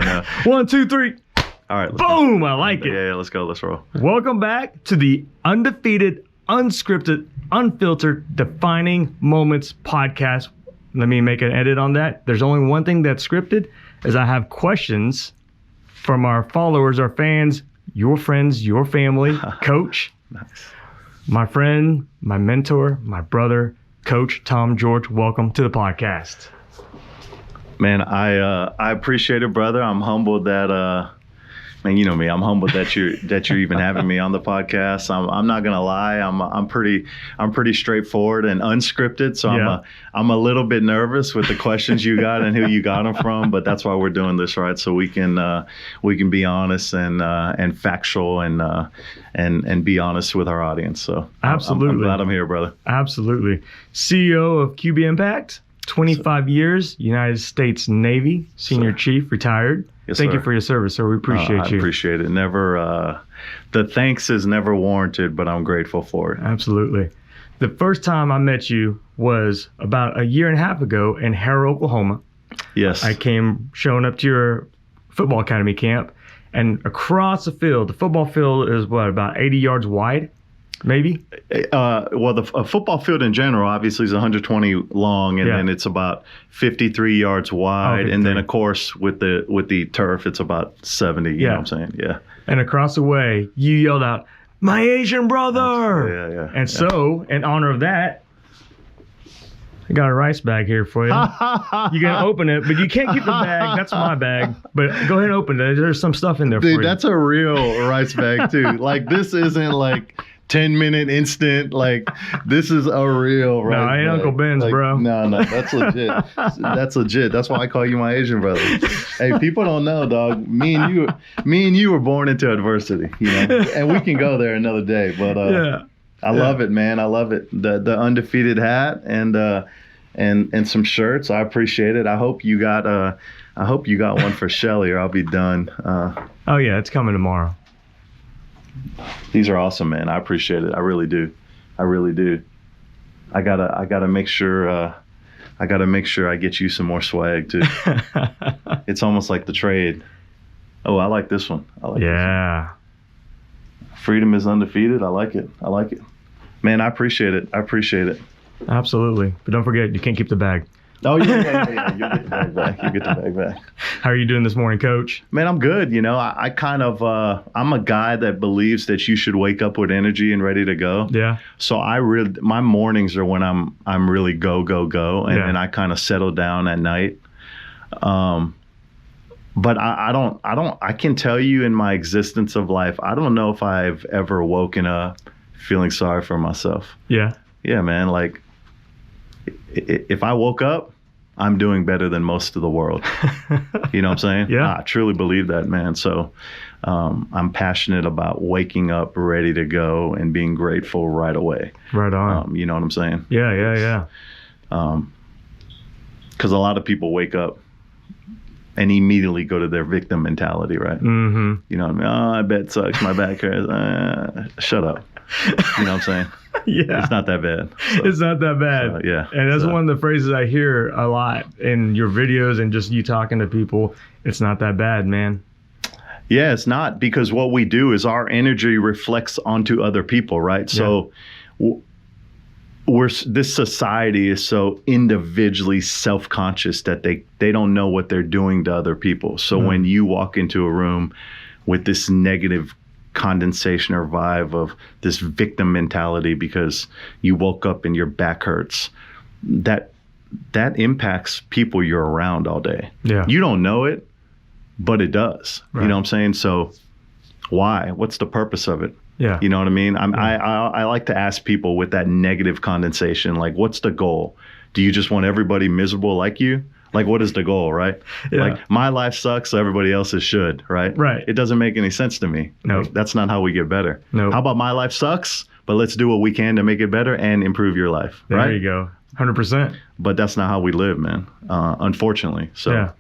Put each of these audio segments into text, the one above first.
no. 1, 2, 3. All right. Boom! I like it. Yeah, let's go. Let's roll. Welcome back to the Undefeated, Unscripted, Unfiltered, Defining Moments podcast. Let me make an edit on that. There's only one thing that's scripted, is I have questions from our followers, our fans, your friends, your family, Coach. Nice. My friend, my mentor, my brother, Coach Tom George. Welcome to the podcast. Man, I appreciate it, brother. I'm humbled that man, you know me. I'm humbled that you're even having me on the podcast. I'm not gonna lie. I'm pretty straightforward and unscripted. So Yeah. I'm a little bit nervous with the questions you got and who you got them from. But that's why we're doing this, right? So we can be honest and factual and be honest with our audience. So Absolutely. I'm glad I'm here, brother. Absolutely. CEO of QBImpact, 25 years, United States Navy, Senior Chief, retired. Yes, Thank sir. you for your service, sir. We appreciate you. I appreciate it. Never, the thanks is never warranted, but I'm grateful for it. Absolutely. The first time I met you was about a year and a half ago in Harrow, Oklahoma. Yes. I came showing up to your football academy camp, and across the field, the football field is about 80 yards wide, maybe? Well, a football field in general obviously is 120 long, and then it's about 53 yards wide, and then of course with the turf it's about 70. You know what I'm saying? Yeah. And across the way, you yelled out, "My Asian brother!" Yeah. And so, in honor of that, I got a rice bag here for you. You can open it, but you can't keep the bag. That's my bag. But go ahead and open it. There's some stuff in there for you. Dude, that's a real rice bag too. Like, this isn't like 10-minute instant. Like, this is a real rice bag. No, I ain't Uncle Ben's, like, bro. No, that's legit. That's legit. That's why I call you my Asian brother. Hey, people don't know, dog. Me and you were born into adversity, you know. And we can go there another day. But I love it, man. I love it. The undefeated hat and some shirts. I appreciate it. I hope you got one for Shelly, or I'll be done. Oh yeah, it's coming tomorrow. These are awesome, man. I appreciate it. I really do. I really do. I gotta make sure I get you some more swag too. It's almost like the trade. Oh, I like this one. I like this one. Freedom is undefeated. I like it. Man, I appreciate it. Absolutely. But don't forget, you can't keep the bag. Oh, yeah. You'll get the bag back. How are you doing this morning, Coach? Man, I'm good. You know, I kind of, I'm a guy that believes that you should wake up with energy and ready to go. Yeah. So my mornings are when I'm really go. And then I kind of settle down at night. But I can tell you in my existence of life, I don't know if I've ever woken up feeling sorry for myself. Yeah. Yeah, man. Like, if I woke up, I'm doing better than most of the world. You know what I'm saying? Yeah. I truly believe that, man. So I'm passionate about waking up ready to go and being grateful right away. Right on. You know what I'm saying? Yeah. Because a lot of people wake up and immediately go to their victim mentality, right? Mm-hmm. You know what I mean? Oh, my bed sucks. My back hurts. Shut up. You know what I'm saying? Yeah. It's not that bad. So, it's not that bad. yeah. And that's one of the phrases I hear a lot in your videos and just you talking to people. It's not that bad, man. Yeah, it's not, because what we do is our energy reflects onto other people, right? So this society is so individually self-conscious that they don't know what they're doing to other people. So when you walk into a room with this negative condensation or vibe of this victim mentality because you woke up and your back hurts, that impacts people you're around all day. Yeah. You don't know it, but it does. Right. You know what I'm saying? So why? What's the purpose of it? Yeah. You know what I mean? I like to ask people with that negative condensation, like, what's the goal? Do you just want everybody miserable like you? Like, what is the goal, right? Yeah. Like, my life sucks, so everybody else's should, right? Right. It doesn't make any sense to me. No. Like, that's not how we get better. No. How about my life sucks, but let's do what we can to make it better and improve your life, right? There you go. 100%. But that's not how we live, man, unfortunately. So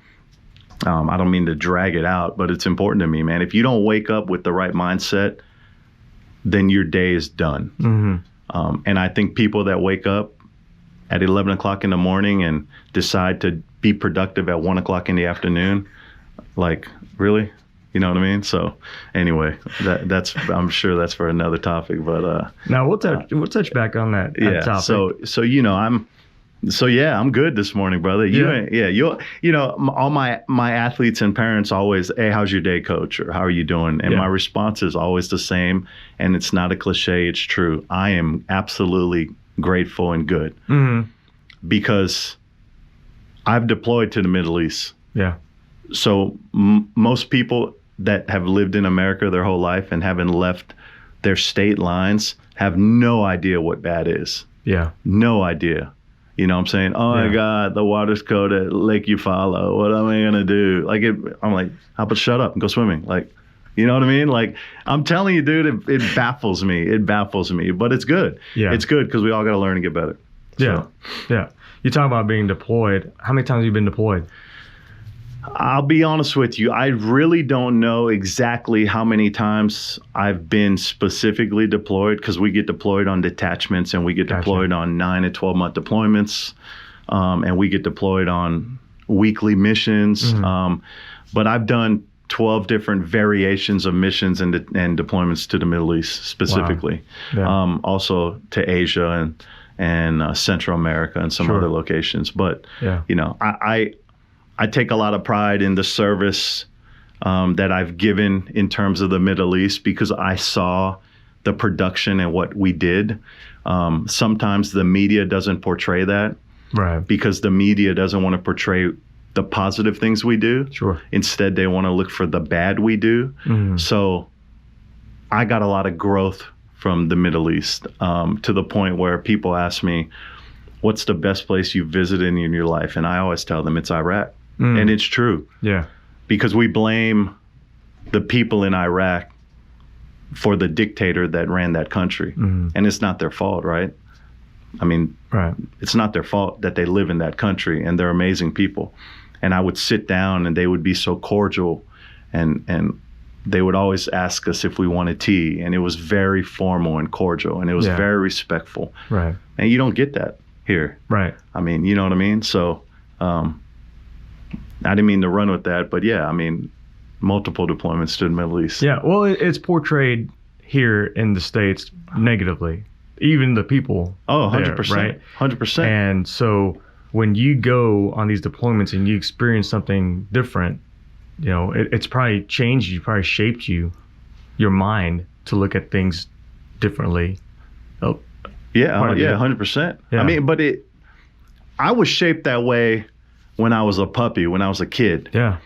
I don't mean to drag it out, but it's important to me, man. If you don't wake up with the right mindset, then your day is done. Mm-hmm. And I think people that wake up at 11 o'clock in the morning and decide to be productive at 1 o'clock in the afternoon, Like, really? You know what I mean? So anyway, that's I'm sure that's for another topic, but now we'll touch back on that topic. So I'm good this morning, brother. All my athletes and parents always, hey, how's your day, coach? Or how are you doing? And my response is always the same, and it's not a cliche, it's true. I am absolutely grateful and good. Mm-hmm. Because I've deployed to the Middle East. Yeah. So most people that have lived in America their whole life and haven't left their state lines have no idea what bad is. Yeah. No idea. You know what I'm saying? Oh my God, the water's cold at Lake Eufaula. What am I gonna do? Like, I'm like, how about shut up and go swimming? Like, you know what I mean? Like, I'm telling you, dude, it baffles me. It baffles me, but it's good. Yeah. It's good because we all got to learn to get better. Yeah. So. Yeah. You talk about being deployed. How many times have you been deployed? I'll be honest with you. I really don't know exactly how many times I've been specifically deployed, because we get deployed on detachments and we get deployed on 9 to 12 month deployments. And we get deployed on weekly missions. Mm-hmm. But I've done 12 different variations of missions and deployments to the Middle East specifically. Wow. Yeah. Also to Asia and Central America and some other locations. But, you know, I take a lot of pride in the service that I've given in terms of the Middle East, because I saw the production and what we did. Sometimes the media doesn't portray that, right? Because the media doesn't want to portray the positive things we do. Sure. Instead, they want to look for the bad we do. Mm-hmm. So I got a lot of growth from the Middle East, to the point where people ask me, what's the best place you've visited in your life? And I always tell them it's Iraq. And it's true. Yeah. Because we blame the people in Iraq for the dictator that ran that country. And it's not their fault, right? I mean, it's not their fault that they live in that country, and they're amazing people. And I would sit down and they would be so cordial, and they would always ask us if we wanted tea, and it was very formal and cordial, and it was very respectful. Right. And you don't get that here. Right. I mean, you know what I mean? So I didn't mean to run with that, but yeah, I mean, multiple deployments to the Middle East. Yeah, well, it's portrayed here in the States negatively, even the people. Oh, 100%. There, right? 100%. And so when you go on these deployments and you experience something different, you know, it's probably changed you, probably shaped you, your mind to look at things differently. Oh, yeah, 100%. Yeah. I mean, but I was shaped that way when I was a puppy, when I was a kid. Yeah.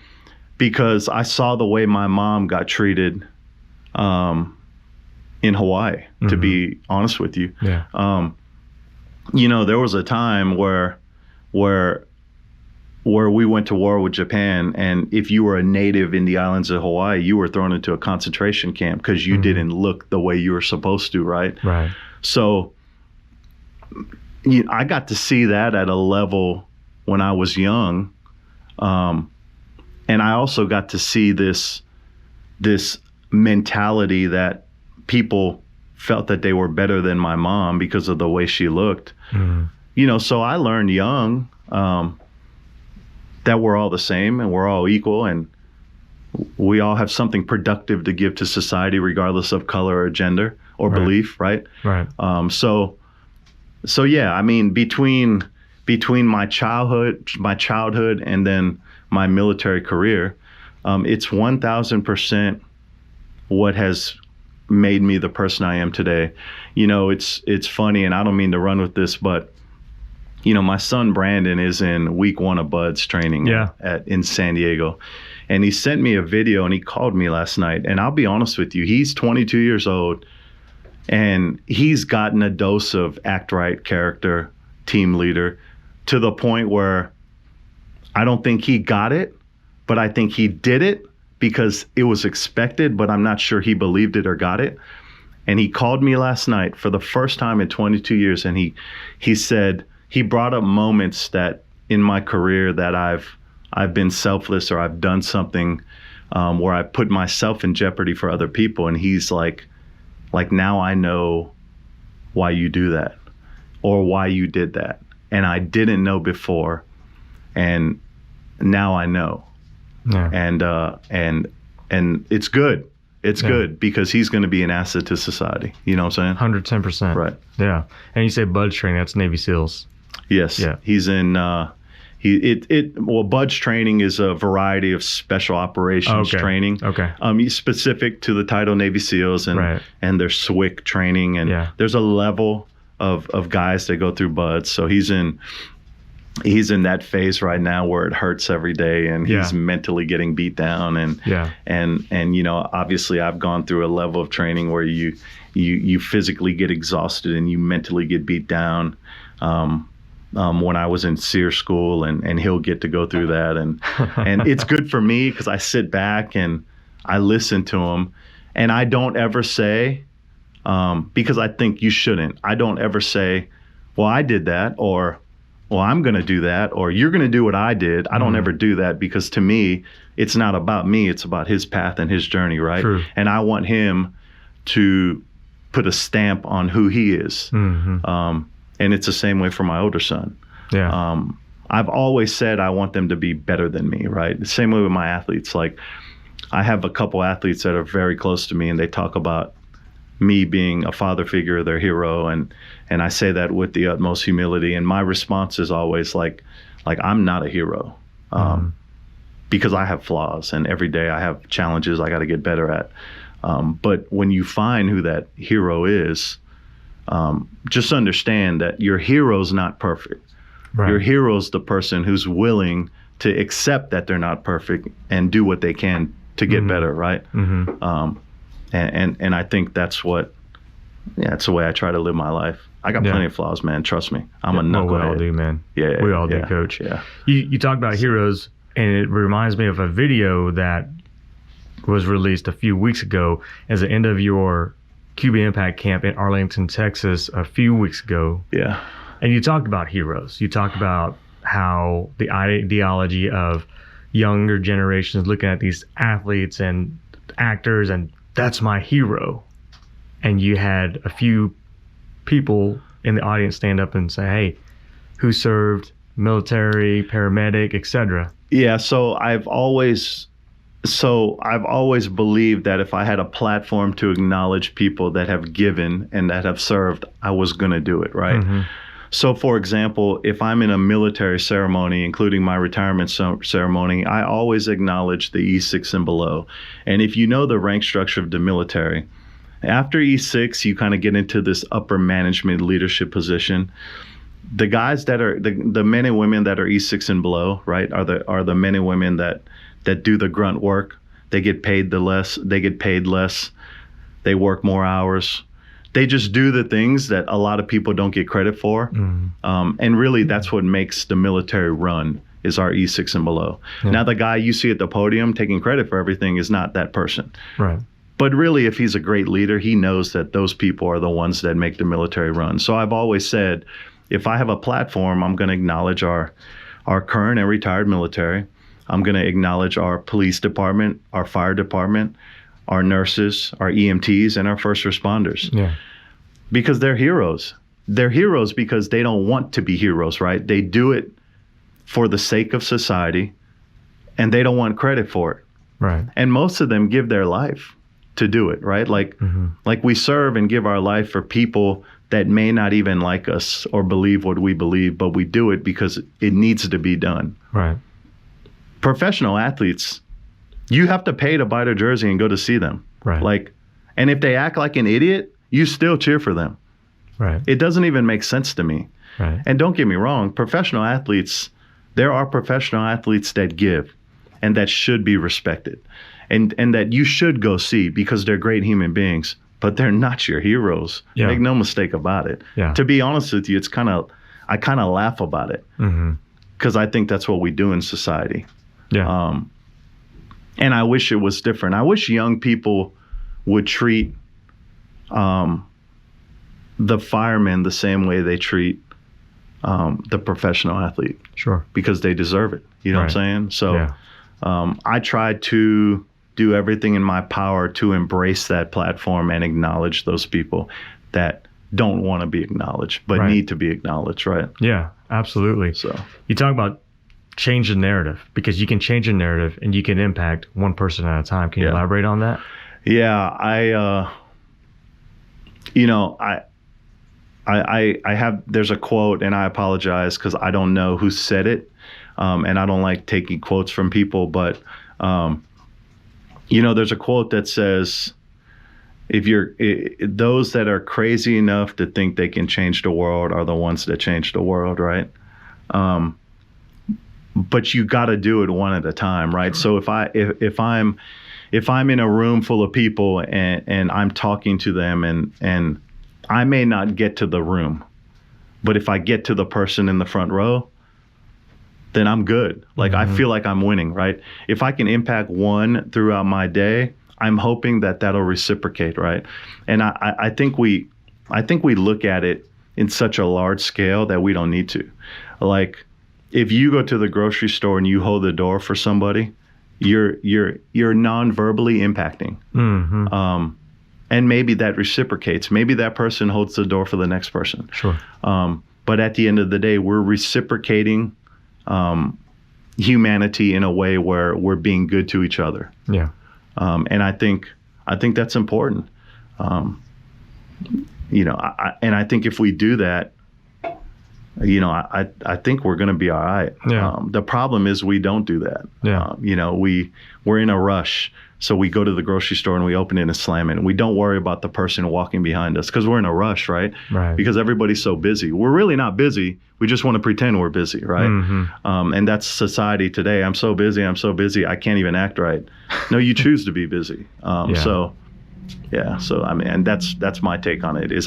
Because I saw the way my mom got treated in Hawaii, to be honest with you. Yeah. You know, there was a time where we went to war with Japan, and if you were a native in the islands of Hawaii, you were thrown into a concentration camp because you didn't look the way you were supposed to, right? Right. So I got to see that at a level when I was young. And I also got to see this mentality that people felt that they were better than my mom because of the way she looked. You know, so I learned young that we're all the same and we're all equal, and we all have something productive to give to society regardless of color or gender or belief, right? Right. So yeah, I mean, between my childhood and then my military career, it's 1000% what has made me the person I am today. You know, it's funny, and I don't mean to run with this, but you know, my son Brandon is in week 1 of Bud's training in San Diego, and he sent me a video, and he called me last night. And I'll be honest with you, he's 22 years old, and he's gotten a dose of act right, character, team leader, to the point where I don't think he got it, but I think he did it because it was expected, but I'm not sure he believed it or got it. And he called me last night for the first time in 22 years, and he said he brought up moments that in my career that I've been selfless, or I've done something where I put myself in jeopardy for other people. And he's like, now I know why you do that, or why you did that. And I didn't know before, and now I know. Yeah. And it's good. It's good because he's going to be an asset to society. You know what I'm saying? 110%. Right. Yeah. And you say Budge training, that's Navy SEALs. Yes. Yeah. He's in Budge training is a variety of special operations training. Okay. He's specific to the title Navy SEALs and their SWIC training, and there's a level of guys that go through Budge. So he's in that phase right now where it hurts every day, and he's mentally getting beat down, and you know, obviously I've gone through a level of training where you physically get exhausted and you mentally get beat down. When I was in SEER school, and he'll get to go through that, and it's good for me because I sit back and I listen to him, and I don't ever say, because I think you shouldn't, I don't ever say, well, I did that, or well, I'm going to do that, or you're going to do what I did. I don't ever do that, because to me, it's not about me. It's about his path and his journey, right? True. And I want him to put a stamp on who he is. And it's the same way for my older son. Yeah. I've always said I want them to be better than me, right? The same way with my athletes. Like, I have a couple athletes that are very close to me, and they talk about me being a father figure, their hero, and I say that with the utmost humility. And my response is always like I'm not a hero, because I have flaws, and every day I have challenges I got to get better at. But when you find who that hero is, just understand that your hero's not perfect. Right. Your hero's the person who's willing to accept that they're not perfect and do what they can to get better, right? And I think that's the way I try to live my life. I got plenty of flaws, man. Trust me. I'm a knucklehead. We all do, man. Yeah, we all do, Coach. Yeah. You talked about heroes, and it reminds me of a video that was released a few weeks ago as the end of your QBImpact camp in Arlington, Texas, a few weeks ago. Yeah. And you talked about heroes. You talked about how the ideology of younger generations looking at these athletes and actors, and that's my hero. And you had a few people in the audience stand up and say, hey, who served, military, paramedic, etc. Yeah, so I've always believed that if I had a platform to acknowledge people that have given and that have served, I was going to do it, right? So, for example, if I'm in a military ceremony, including my retirement ceremony, I always acknowledge the E6 and below. And if you know the rank structure of the military, after E6, you kind of get into this upper management leadership position. The guys that are the men and women that are E6 and below, right, are the men and women that do the grunt work. They get paid less. They work more hours. They just do the things that a lot of people don't get credit for. And really, that's what makes the military run, is our E6 and below. Now, the guy you see at the podium taking credit for everything is not that person. Right. But really, if he's a great leader, he knows that those people are the ones that make the military run. So I've always said, if I have a platform, I'm going to acknowledge our current and retired military. I'm going to acknowledge our police department, our fire department, our nurses, our EMTs, and our first responders. Yeah. Because they're heroes. They're heroes because they don't want to be heroes, right? They do it for the sake of society, and they don't want credit for it. Right. And most of them give their life to do it, right? Like we serve and give our life for people that may not even like us or believe what we believe, but we do it because it needs to be done. Right. Professional athletes, you have to pay to buy their jersey and go to see them. Right. And if they act like an idiot, you still cheer for them. Right. It doesn't even make sense to me. Right. And don't get me wrong, professional athletes, there are professional athletes that give and that should be respected and that you should go see because they're great human beings, but they're not your heroes. Yeah. Make no mistake about it. Yeah. To be honest with you, I kind of laugh about it because I think that's what we do in society. Yeah. And I wish it was different. I wish young people would treat the firemen the same way they treat the professional athlete. Sure. Because they deserve it. You know what I'm saying? So I try to do everything in my power to embrace that platform and acknowledge those people that don't want to be acknowledged but need to be acknowledged, right? Yeah, absolutely. So you talk about change the narrative, because you can change a narrative and you can impact one person at a time. Can you elaborate on that? Yeah, I have, there's a quote, and I apologize because I don't know who said it. And I don't like taking quotes from people, but, there's a quote that says, those that are crazy enough to think they can change the world are the ones that change the world, right? But you got to do it one at a time, right? So if I'm in a room full of people and I'm talking to them and I may not get to the room, but if I get to the person in the front row, then I'm good. Like, I feel like I'm winning, right? If I can impact one throughout my day, I'm hoping that that'll reciprocate, right? And I think we look at it in such a large scale that we don't need to. Like, if you go to the grocery store and you hold the door for somebody, you're non-verbally impacting. And maybe that reciprocates. Maybe that person holds the door for the next person. Sure. But at the end of the day, we're reciprocating humanity in a way where we're being good to each other. Yeah. And I think that's important. And I think if we do that, I think we're going to be all right. Yeah. The problem is we don't do that. Yeah. We're in a rush. So we go to the grocery store and we open it and slam it. And we don't worry about the person walking behind us because we're in a rush, right? Right. Because everybody's so busy. We're really not busy. We just want to pretend we're busy, right? And that's society today. I'm so busy. I can't even act right. No, you choose to be busy. So I mean, and that's my take on it, is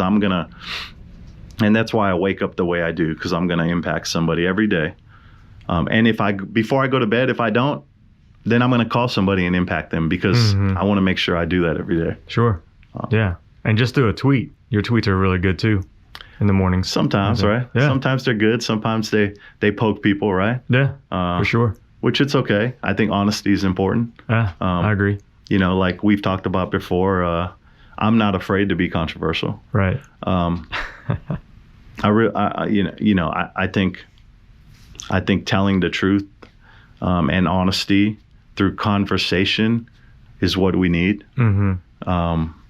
and that's why I wake up the way I do, because I'm going to impact somebody every day. And before I go to bed, if I don't, then I'm going to call somebody and impact them, because I want to make sure I do that every day. Sure. Yeah. And just do a tweet. Your tweets are really good too in the mornings. Sometimes, right? Yeah. Sometimes they're good. Sometimes they poke people, right? Yeah, for sure. Which it's okay. I think honesty is important. Yeah, I agree. Like we've talked about before, I'm not afraid to be controversial. Right. I think telling the truth and honesty through conversation is what we need.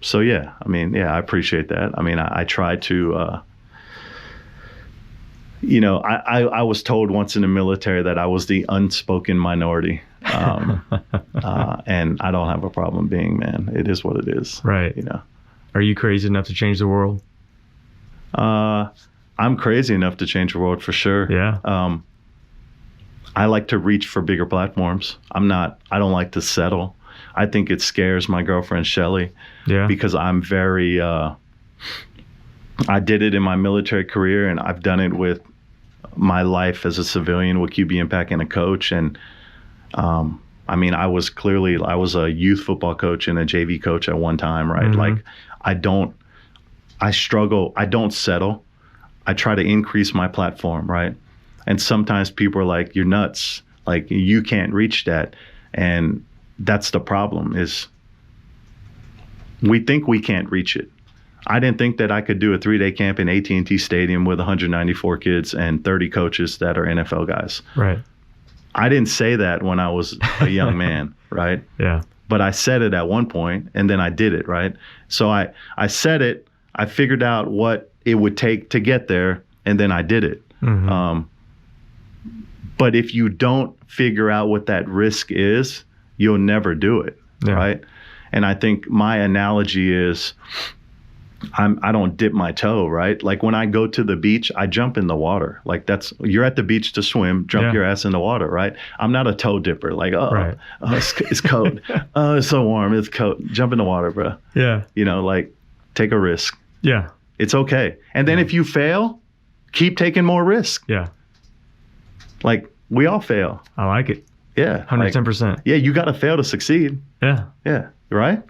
So yeah, I mean, I appreciate that. I mean, I try to, I was told once in the military that I was the unspoken minority. And I don't have a problem being, man. It is what it is. Right. Are you crazy enough to change the world? I'm crazy enough to change the world for sure. Yeah. I like to reach for bigger platforms. I don't like to settle. I think it scares my girlfriend, Shelly, because I'm very, I did it in my military career, and I've done it with my life as a civilian with QBImpact and a coach. And I mean, I was a youth football coach and a JV coach at one time, right? Like, I struggle. I don't settle. I try to increase my platform, right? And sometimes people are like, you're nuts. Like, you can't reach that. And that's the problem, is we think we can't reach it. I didn't think that I could do a 3-day camp in AT&T Stadium with 194 kids and 30 coaches that are NFL guys. Right. I didn't say that when I was a young man, right? Yeah. But I said it at one point, and then I did it, right? So I said it, I figured out what it would take to get there, and then I did it. But if you don't figure out what that risk is, you'll never do it, right? And I think my analogy is, I don't dip my toe, right? Like, when I go to the beach, I jump in the water. Like, you're at the beach to swim, jump your ass in the water, right? I'm not a toe dipper. Like, it's cold. It's so warm. It's cold. Jump in the water, bro. Yeah. Like, take a risk. Yeah. It's okay. And then if you fail, keep taking more risk. Yeah. Like, we all fail. I like it. Yeah. 110%. Yeah, you got to fail to succeed. Yeah. Yeah. Right?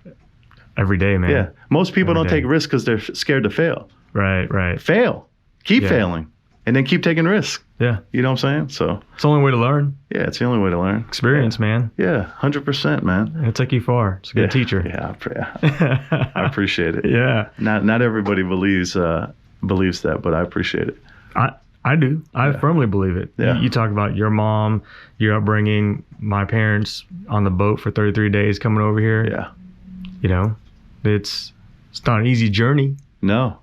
Every day, man. Yeah. Most people don't take risks because they're scared to fail. Right. Fail. Keep failing. And then keep taking risks. Yeah. You know what I'm saying? So it's the only way to learn. Yeah, it's the only way to learn. Experience, man. Yeah, 100%, man. It'll take you far. It's a good teacher. Yeah, I appreciate it. Yeah. Not everybody believes that, but I appreciate it. I do. I firmly believe it. Yeah. You talk about your mom, your upbringing, my parents on the boat for 33 days coming over here. Yeah. You know, it's not an easy journey. No.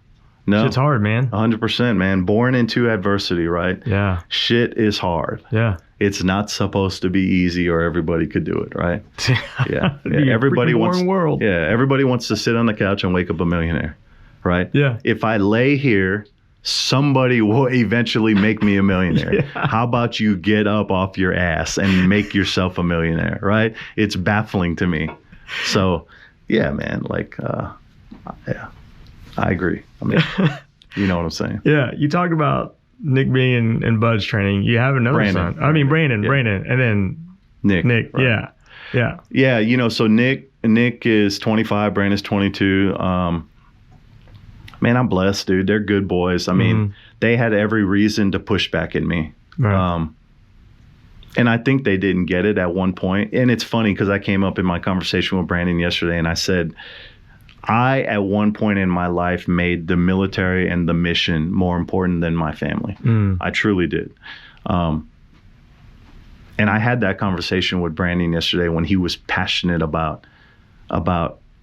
Shit's hard, man. 100%, man. Born into adversity, right? Yeah. Shit is hard. Yeah. It's not supposed to be easy or everybody could do it, right? Yeah. Everybody wants Yeah, everybody wants to sit on the couch and wake up a millionaire, right? Yeah. If I lay here, somebody will eventually make me a millionaire. Yeah. How about you get up off your ass and make yourself a millionaire, right? It's baffling to me. So, yeah, man, like yeah. I agree. I mean, you know what I'm saying? Yeah. You talk about Nick being in Bud's training. You have another Brandon. son. I mean, Brandon, and then Nick. Right. Yeah. Yeah. Yeah. You know, so Nick is 25, Brandon's 22. Man, I'm blessed, dude. They're good boys. I mean, they had every reason to push back at me. Right. And I think they didn't get it at one point. And it's funny because I came up in my conversation with Brandon yesterday and I said, I, at one point in my life, made the military and the mission more important than my family. I truly did. And I had that conversation with Brandon yesterday when he was passionate about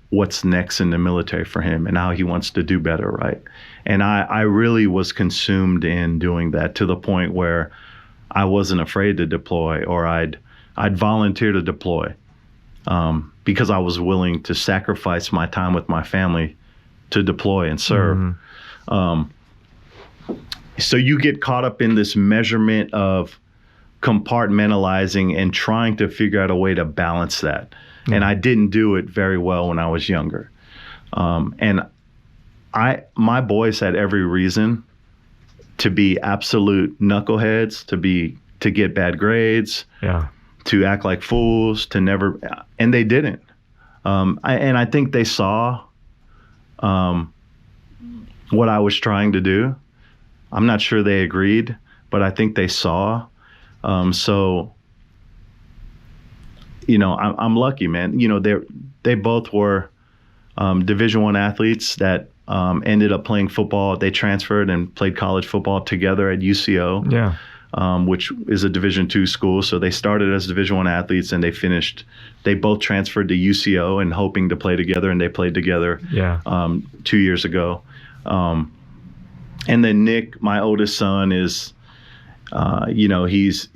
what's next in the military for him and how he wants to do better, right? And I really was consumed in doing that to the point where I wasn't afraid to deploy, or I'd volunteer to deploy. Because I was willing to sacrifice my time with my family to deploy and serve. So you get caught up in this measurement of compartmentalizing and trying to figure out a way to balance that. And I didn't do it very well when I was younger. And my boys had every reason to be absolute knuckleheads, to get bad grades. Yeah. To act like fools, to never, and they didn't. I think they saw what I was trying to do. I'm not sure they agreed, but I think they saw. So, you know, I'm lucky, man. You know, they both were Division I athletes that ended up playing football. They transferred and played college football together at UCO. Yeah. Which is a Division II school. So they started as Division I athletes and they both transferred to UCO and hoping to play together, and they played together 2 years ago. And then Nick, my oldest son, is, you know, he's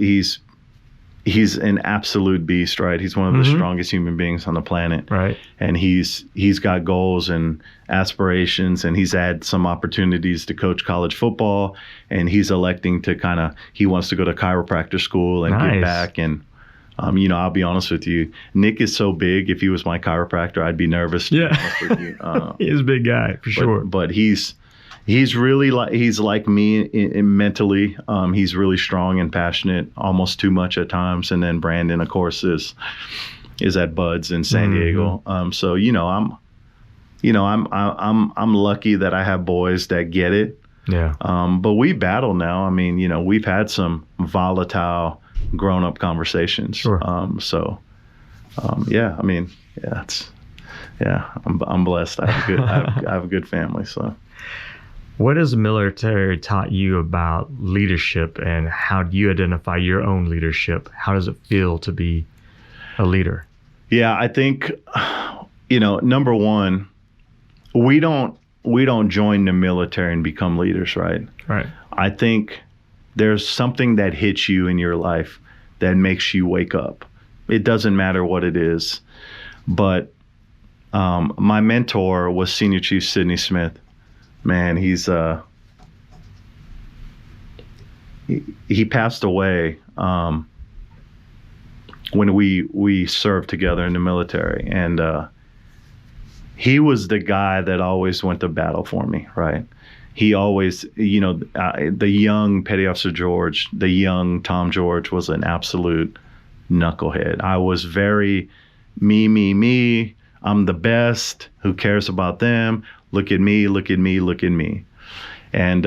an absolute beast, right? He's one of the strongest human beings on the planet. Right. And he's got goals and aspirations, and he's had some opportunities to coach college football, and he's electing to he wants to go to chiropractor school and get back. And, you know, I'll be honest with you, Nick is so big. If he was my chiropractor, I'd be nervous. Yeah. He is a big guy for sure. But he's really like me mentally. He's really strong and passionate, almost too much at times. And then Brandon, of course, is at Bud's in San Diego. So I'm lucky that I have boys that get it. Yeah. But we battle now. I mean, you know, we've had some volatile grown-up conversations. Sure. Yeah. I mean, I'm blessed. I have a good family. So. What has the military taught you about leadership, and how do you identify your own leadership? How does it feel to be a leader? Yeah, I think, you know, number one, we don't join the military and become leaders, right? Right. I think there's something that hits you in your life that makes you wake up. It doesn't matter what it is. But my mentor was Senior Chief Sidney Smith. Man, he passed away when we served together in the military, and he was the guy that always went to battle for me, right? He always, you know, the young Petty Officer George, the young Tom George was an absolute knucklehead. I was very me. I'm the best. Who cares about them? Look at me. And,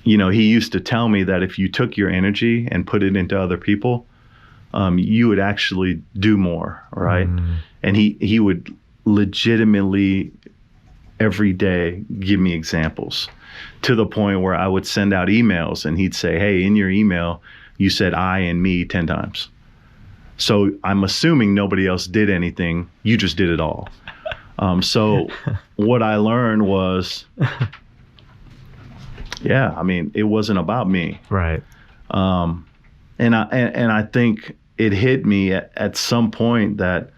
you know, he used to tell me that if you took your energy and put it into other people, you would actually do more, right? And he would legitimately every day give me examples, to the point where I would send out emails and he'd say, hey, in your email, you said I and me 10 times. So I'm assuming nobody else did anything. You just did it all. So what I learned was, yeah, I mean, it wasn't about me. Right. And I think it hit me at some point that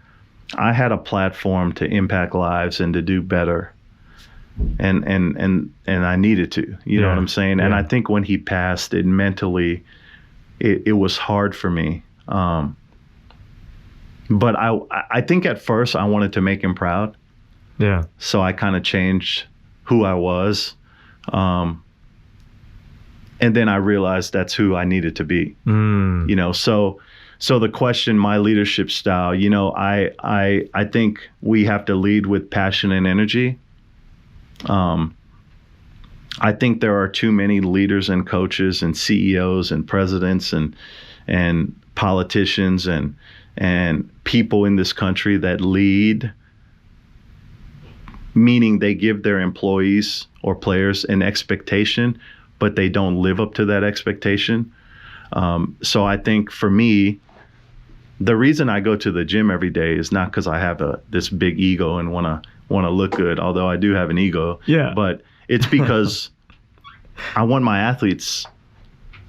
I had a platform to impact lives and to do better. And I needed to, you know what I'm saying? And I think when he passed, it mentally, it was hard for me. But I think at first I wanted to make him proud. Yeah. So I kind of changed who I was. And then I realized that's who I needed to be. You know, so the question, my leadership style, you know, I think we have to lead with passion and energy. I think there are too many leaders and coaches and CEOs and presidents and politicians and people in this country that lead, meaning they give their employees or players an expectation, but they don't live up to that expectation. So I think for me, the reason I go to the gym every day is not because I have this big ego and want to look good, although I do have an ego. Yeah. But it's because I want my athletes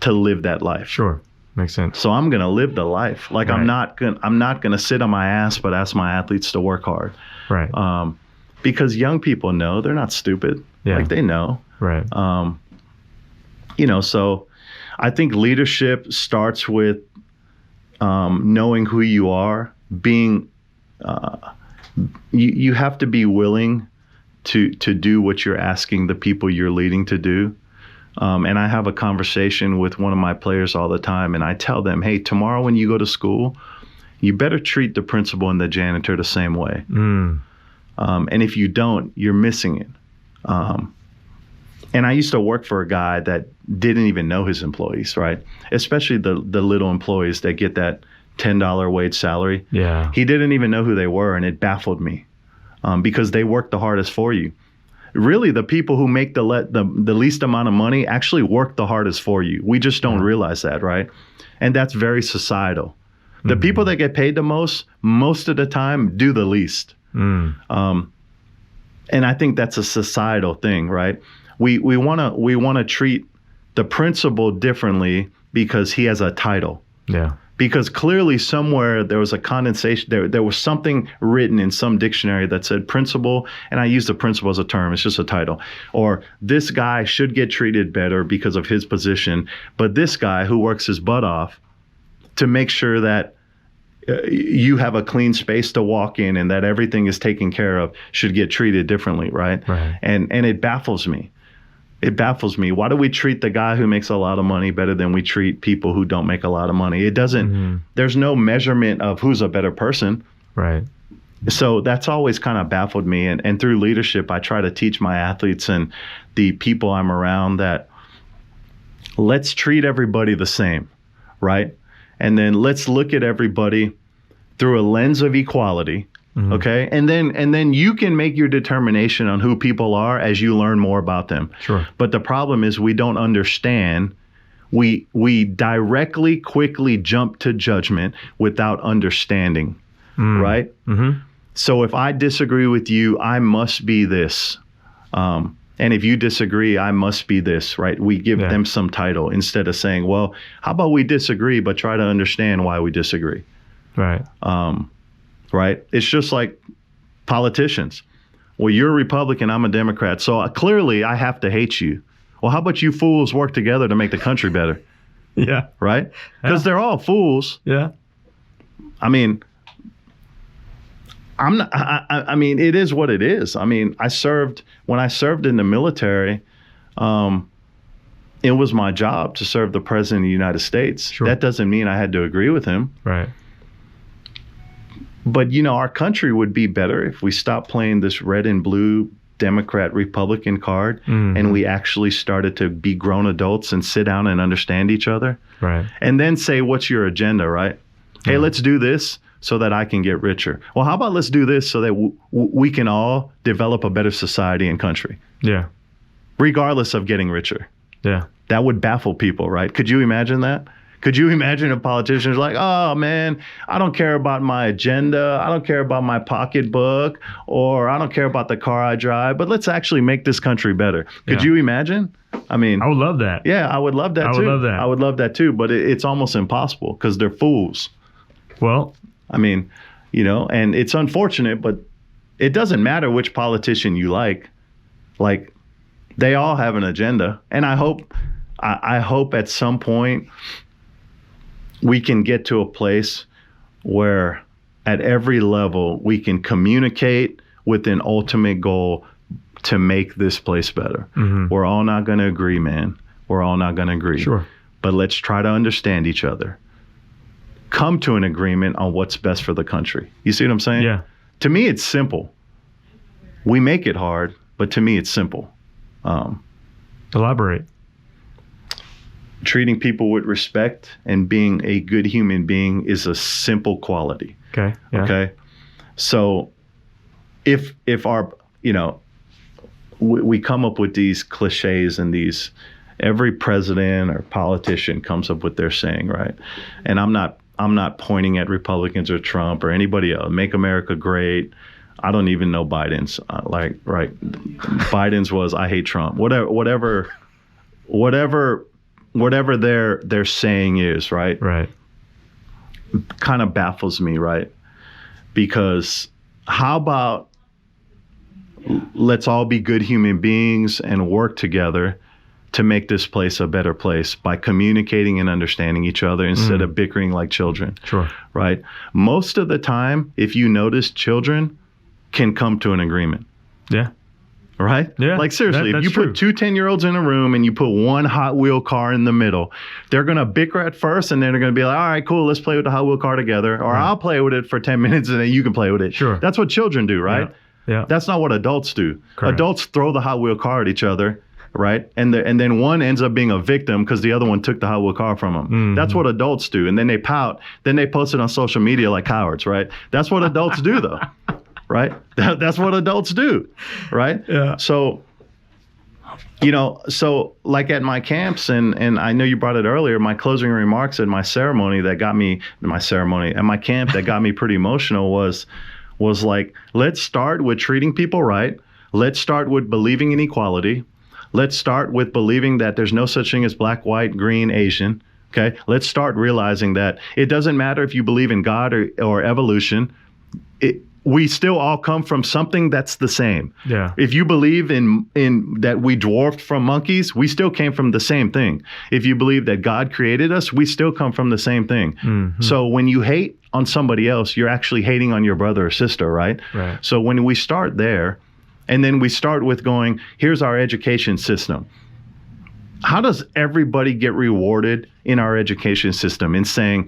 to live that life. Sure. Makes sense. So I'm gonna live the life. Like Right. I'm not gonna sit on my ass, but ask my athletes to work hard. Right. Because young people know, they're not stupid. Yeah. Like they know. Right. You know, so I think leadership starts with knowing who you are, being you have to be willing to do what you're asking the people you're leading to do. And I have a conversation with one of my players all the time, and I tell them, hey, tomorrow when you go to school, you better treat the principal and the janitor the same way. And if you don't, you're missing it. And I used to work for a guy that didn't even know his employees, right? Especially the little employees that get that $10 wage salary. Yeah. He didn't even know who they were, and it baffled me because they work the hardest for you. Really, the people who make the least amount of money actually work the hardest for you. We just don't realize that, right? And that's very societal. The people that get paid the most of the time, do the least. And I think that's a societal thing, right? We want to treat the principal differently because he has a title. Yeah. Because clearly somewhere there was a condensation, there was something written in some dictionary that said principal, and I use the principal as a term, it's just a title. Or this guy should get treated better because of his position, but this guy who works his butt off to make sure that you have a clean space to walk in and that everything is taken care of should get treated differently, right? Right. And it baffles me. It baffles me. Why do we treat the guy who makes a lot of money better than we treat people who don't make a lot of money? It doesn't, there's no measurement of who's a better person. Right. So that's always kind of baffled me. And through leadership, I try to teach my athletes and the people I'm around that let's treat everybody the same, right? And then let's look at everybody through a lens of equality. Okay. And then you can make your determination on who people are as you learn more about them. Sure. But the problem is we don't understand. We directly, quickly jump to judgment without understanding. Right. So if I disagree with you, I must be this. And if you disagree, I must be this, right? We give them some title instead of saying, well, how about we disagree, but try to understand why we disagree. Right. Right? It's just like politicians. Well, you're a Republican, I'm a Democrat, so clearly I have to hate you. Well, how about you fools work together to make the country better? Yeah. Right? Because they're all fools. Yeah. I mean, I'm not, I mean, it is what it is. I mean, when I served in the military, it was my job to serve the president of the United States. Sure. That doesn't mean I had to agree with him. Right. But, you know, our country would be better if we stopped playing this red and blue Democrat Republican card and we actually started to be grown adults and sit down and understand each other. Right. And then say, what's your agenda, right? Hey, let's do this so that I can get richer. Well, how about let's do this so that we can all develop a better society and country. Yeah. Regardless of getting richer. Yeah. That would baffle people, right? Could you imagine that? Could you imagine a politician who's like, oh man, I don't care about my agenda. I don't care about my pocketbook, or I don't care about the car I drive, but let's actually make this country better. Could you imagine? I mean, I would love that. Yeah, I would love that too. I would love that too, but it's almost impossible because they're fools. Well, I mean, and it's unfortunate, but it doesn't matter which politician you like. Like, they all have an agenda. And I hope at some point we can get to a place where at every level we can communicate with an ultimate goal to make this place better. Mm-hmm. We're all not going to agree, man. We're all not going to agree. Sure. But let's try to understand each other. Come to an agreement on what's best for the country. You see what I'm saying? Yeah. To me, it's simple. We make it hard, but to me, it's simple. Elaborate. Treating people with respect and being a good human being is a simple quality. Okay. Yeah. Okay. So if our, we come up with these cliches and every president or politician comes up with their saying, right? And I'm not pointing at Republicans or Trump or anybody else. Make America great. I don't even know Biden's. Right. Biden's was I hate Trump. Whatever their saying is, right? Right. Kind of baffles me, right? Because how about let's all be good human beings and work together to make this place a better place by communicating and understanding each other instead of bickering like children. Sure. Right? Most of the time, if you notice, children can come to an agreement. Yeah. Right? Yeah. Like, seriously, if you put two 10-year-olds in a room and you put one Hot Wheel car in the middle, they're going to bicker at first, and then they're going to be like, all right, cool, let's play with the Hot Wheel car together. Or I'll play with it for 10 minutes and then you can play with it. Sure. That's what children do, right? Yeah. That's not what adults do. Correct. Adults throw the Hot Wheel car at each other, right? And then one ends up being a victim because the other one took the Hot Wheel car from them. Mm-hmm. That's what adults do. And then they pout. Then they post it on social media like cowards, right? That's what adults do, though. Right? That's what adults do, right? Yeah. So like at my camps, and I know you brought it earlier, my closing remarks at my ceremony at my camp that got me pretty emotional was like, let's start with treating people right. Let's start with believing in equality. Let's start with believing that there's no such thing as black, white, green, Asian. Okay. Let's start realizing that it doesn't matter if you believe in God or evolution. We still all come from something that's the same. Yeah. If you believe in that we dwarfed from monkeys, we still came from the same thing. If you believe that God created us, we still come from the same thing. Mm-hmm. So when you hate on somebody else, you're actually hating on your brother or sister, right? Right. So when we start there, and then we start with going, here's our education system. How does everybody get rewarded in our education system? In saying,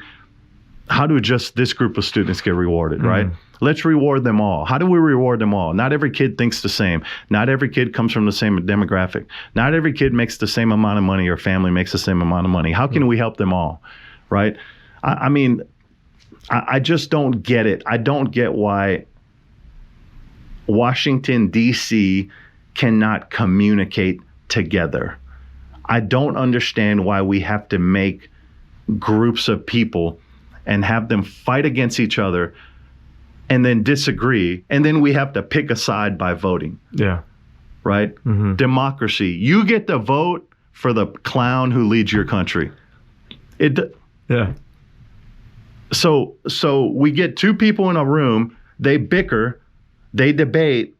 how do just this group of students get rewarded, right? Let's reward them all. How do we reward them all? Not every kid thinks the same. Not every kid comes from the same demographic. Not every kid makes the same amount of money or family makes the same amount of money. How can we help them all, right? I mean, I just don't get it. I don't get why Washington, D.C. cannot communicate together. I don't understand why we have to make groups of people and have them fight against each other and then disagree, and then we have to pick a side by voting. Yeah. Right? Mm-hmm. Democracy. You get to vote for the clown who leads your country. Yeah. So we get two people in a room, they bicker, they debate.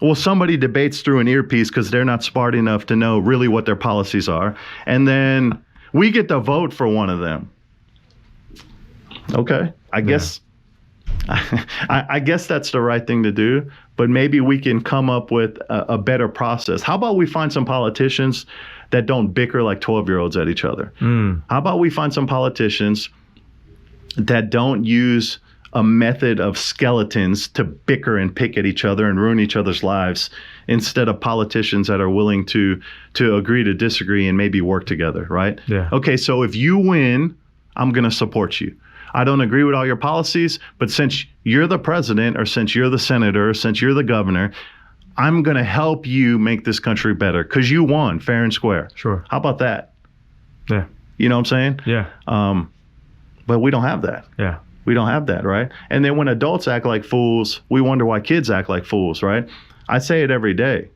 Well, somebody debates through an earpiece because they're not smart enough to know really what their policies are. And then we get to vote for one of them. Okay. I guess that's the right thing to do, but maybe we can come up with a better process. How about we find some politicians that don't bicker like 12-year-olds at each other? How about we find some politicians that don't use a method of skeletons to bicker and pick at each other and ruin each other's lives, instead of politicians that are willing to agree to disagree and maybe work together, right? Yeah. Okay, so if you win, I'm going to support you. I don't agree with all your policies, but since you're the president or since you're the senator, since you're the governor, I'm going to help you make this country better because you won fair and square. Sure. How about that? Yeah. You know what I'm saying? Yeah. But we don't have that. Yeah. We don't have that, right? And then when adults act like fools, we wonder why kids act like fools, right? I say it every day.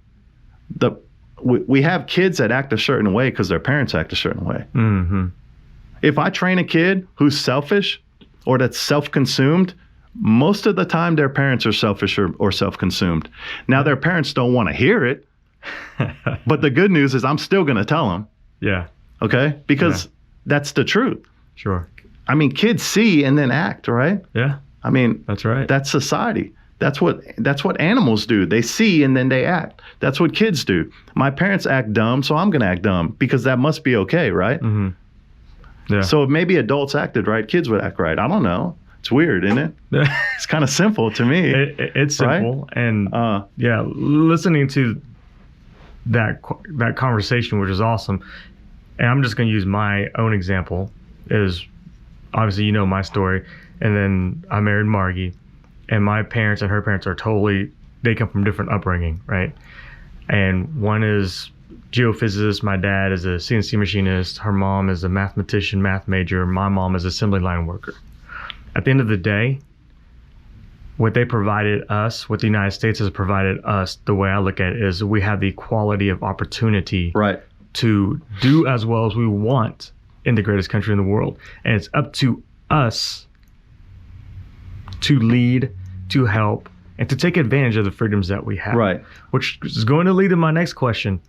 We have kids that act a certain way because their parents act a certain way. Mm-hmm. If I train a kid who's selfish or that's self-consumed, most of the time their parents are selfish or self-consumed. Now their parents don't want to hear it, but the good news is I'm still going to tell them. Yeah. Okay? Because that's the truth. Sure. I mean, kids see and then act, right? Yeah. I mean, that's right. That's society. That's what animals do. They see and then they act. That's what kids do. My parents act dumb, so I'm going to act dumb because that must be okay, right? Mm-hmm. Yeah. So if maybe adults acted right, kids would act right. I don't know. It's weird, isn't it? It's kind of simple to me. It's simple. Right? And listening to that conversation, which is awesome. And I'm just going to use my own example is obviously, my story. And then I married Margie, and my parents and her parents are they come from different upbringing, right? And one is geophysicist. My dad is a CNC machinist. Her mom is a mathematician, math major. My mom is assembly line worker. At the end of the day, what they provided us, what the United States has provided us, the way I look at it is we have the equality of opportunity to do as well as we want in the greatest country in the world. And it's up to us to lead, to help, and to take advantage of the freedoms that we have. Right. Which is going to lead to my next question.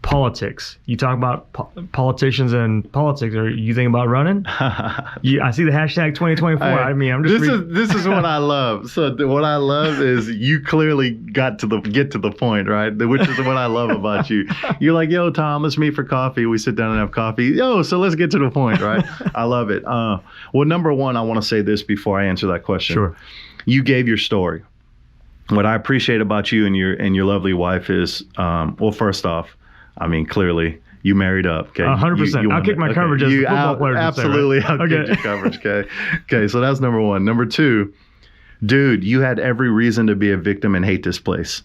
Politics. You talk about politicians and politics. Are you thinking about running? I see the hashtag 2024. I mean, I'm just. This is what I love. So what I love is you clearly get to the point, right? Which is what I love about you. You're like, yo, Tom, let's meet for coffee. We sit down and have coffee. Yo, so let's get to the point, right? I love it. Well, number one, I want to say this before I answer that question. Sure. You gave your story. What I appreciate about you and your lovely wife is, well, first off, I mean, clearly, you married up. Okay, 100%. I'll kick my coverage as the football players. Absolutely, I'll kick your coverage. Okay. So that's number one. Number two, dude, you had every reason to be a victim and hate this place,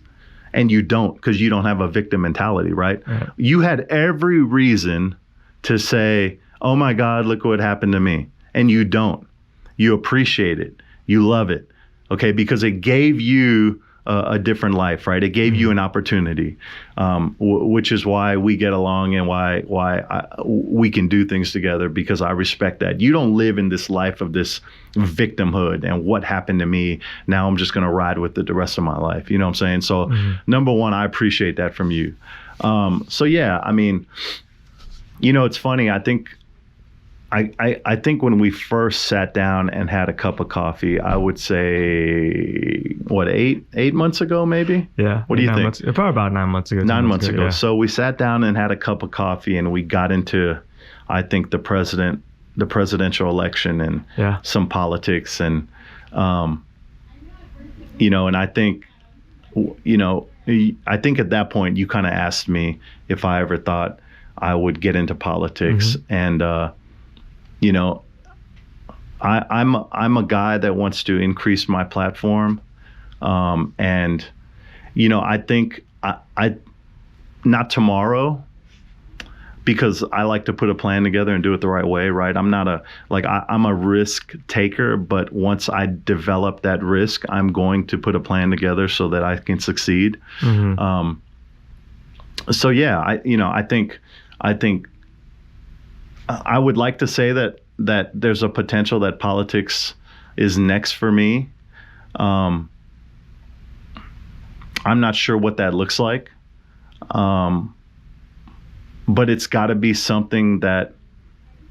and you don't because you don't have a victim mentality, right? You had every reason to say, "Oh my God, look what happened to me," and you don't. You appreciate it. You love it. Okay, because it gave you a different life, right? It gave you an opportunity, which is why we get along and why we can do things together, because I respect that. You don't live in this life of this victimhood and what happened to me, now I'm just going to ride with it the rest of my life. You know what I'm saying? So number one, I appreciate that from you. So yeah, I mean, it's funny. I think when we first sat down and had a cup of coffee, I would say, what, eight months ago, maybe? Yeah. What do you think? Probably about 9 months ago. 9 months ago. Yeah. So we sat down and had a cup of coffee, and we got into, I think, the presidential election and some politics, and and I think, I think at that point you kind of asked me if I ever thought I would get into politics, and I'm a guy that wants to increase my platform, and I think I not tomorrow, because I like to put a plan together and do it the right way, right? I'm not I'm a risk taker, but once I develop that risk, I'm going to put a plan together so that I can succeed. So yeah, I think I would like to say that there's a potential that politics is next for me. I'm not sure what that looks like. But it's got to be something that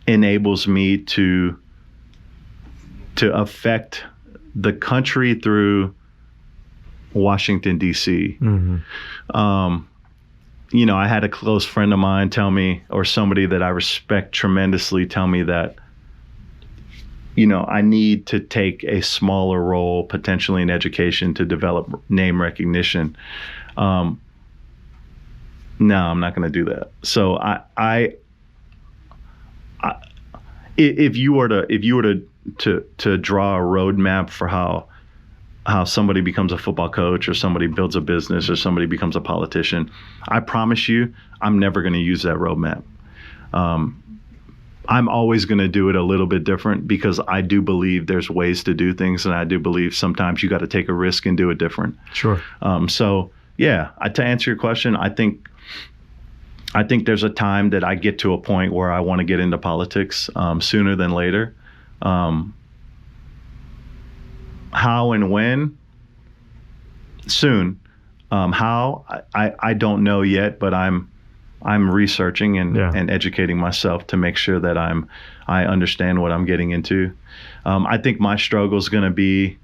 enables me to affect the country through Washington, D.C. I had a close friend of mine tell me, or somebody that I respect tremendously tell me that, I need to take a smaller role potentially in education to develop name recognition. No, I'm not going to do that. So I if you were to to draw a roadmap for how somebody becomes a football coach, or somebody builds a business, or somebody becomes a politician. I promise you, I'm never going to use that roadmap. I'm always going to do it a little bit different, because I do believe there's ways to do things, and I do believe sometimes you got to take a risk and do it different. Sure. So yeah, to answer your question, I think there's a time that I get to a point where I want to get into politics sooner than later. How and when? Soon. How? I don't know yet, but I'm researching and educating myself to make sure that I understand what I'm getting into. I think my struggle is going to be,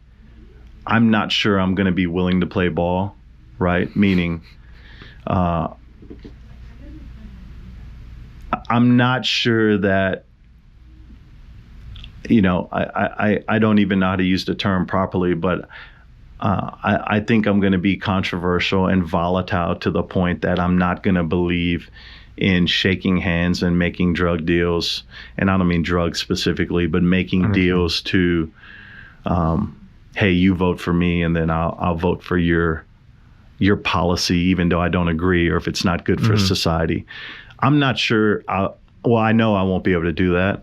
I'm not sure I'm going to be willing to play ball, right? Meaning, I'm not sure that, I don't even know how to use the term properly, but I think I'm going to be controversial and volatile to the point that I'm not going to believe in shaking hands and making drug deals. And I don't mean drugs specifically, but making deals to, hey, you vote for me, and then I'll vote for your policy, even though I don't agree, or if it's not good for society. I'm not sure. I know I won't be able to do that.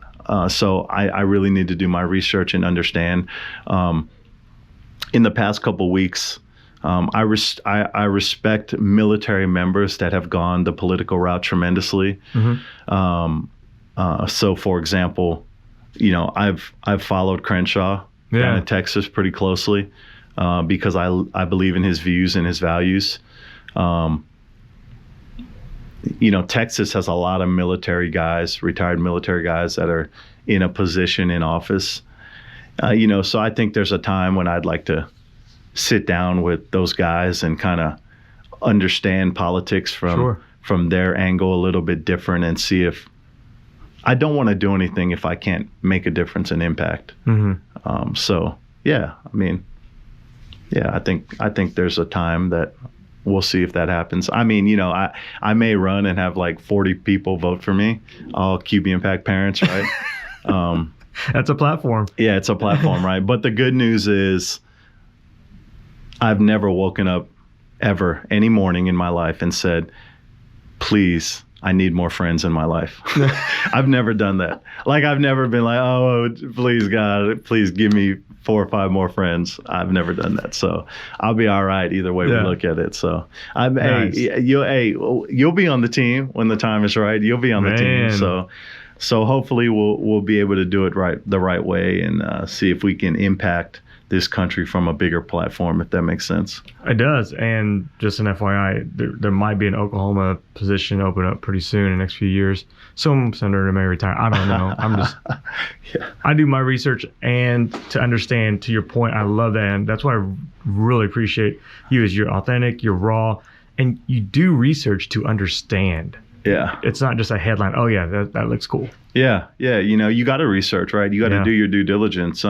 So I really need to do my research and understand. In the past couple weeks, I respect military members that have gone the political route tremendously. So, for example, I've followed Crenshaw down in Texas pretty closely because I believe in his views and his values. Texas has a lot of military guys, retired military guys that are in a position in office. So I think there's a time when I'd like to sit down with those guys and kind of understand politics from their angle a little bit different, and see if I don't want to do anything if I can't make a difference and impact. So yeah, I think there's a time that we'll see if that happens. I may run and have like 40 people vote for me, all QBImpact parents, right? That's a platform. Yeah, it's a platform, right? But the good news is I've never woken up ever any morning in my life and said, please, I need more friends in my life. I've never done that. Like, I've never been like, oh, please, God, please give me 4 or 5 more friends. I've never done that. So I'll be all right either way we look at it. So nice. You'll be on the team when the time is right. You'll be on the team. So hopefully we'll be able to do it the right way, and see if we can impact this country from a bigger platform, if that makes sense. It does. And just an FYI, there might be an Oklahoma position open up pretty soon in the next few years. Some senator may retire. I don't know. I'm just, I do my research, and to understand, to your point, I love that. And that's why I really appreciate you, is you're authentic, you're raw, and you do research to understand. Yeah. It's not just a headline. Oh yeah, that looks cool. Yeah. You got to research, right? You got to do your due diligence,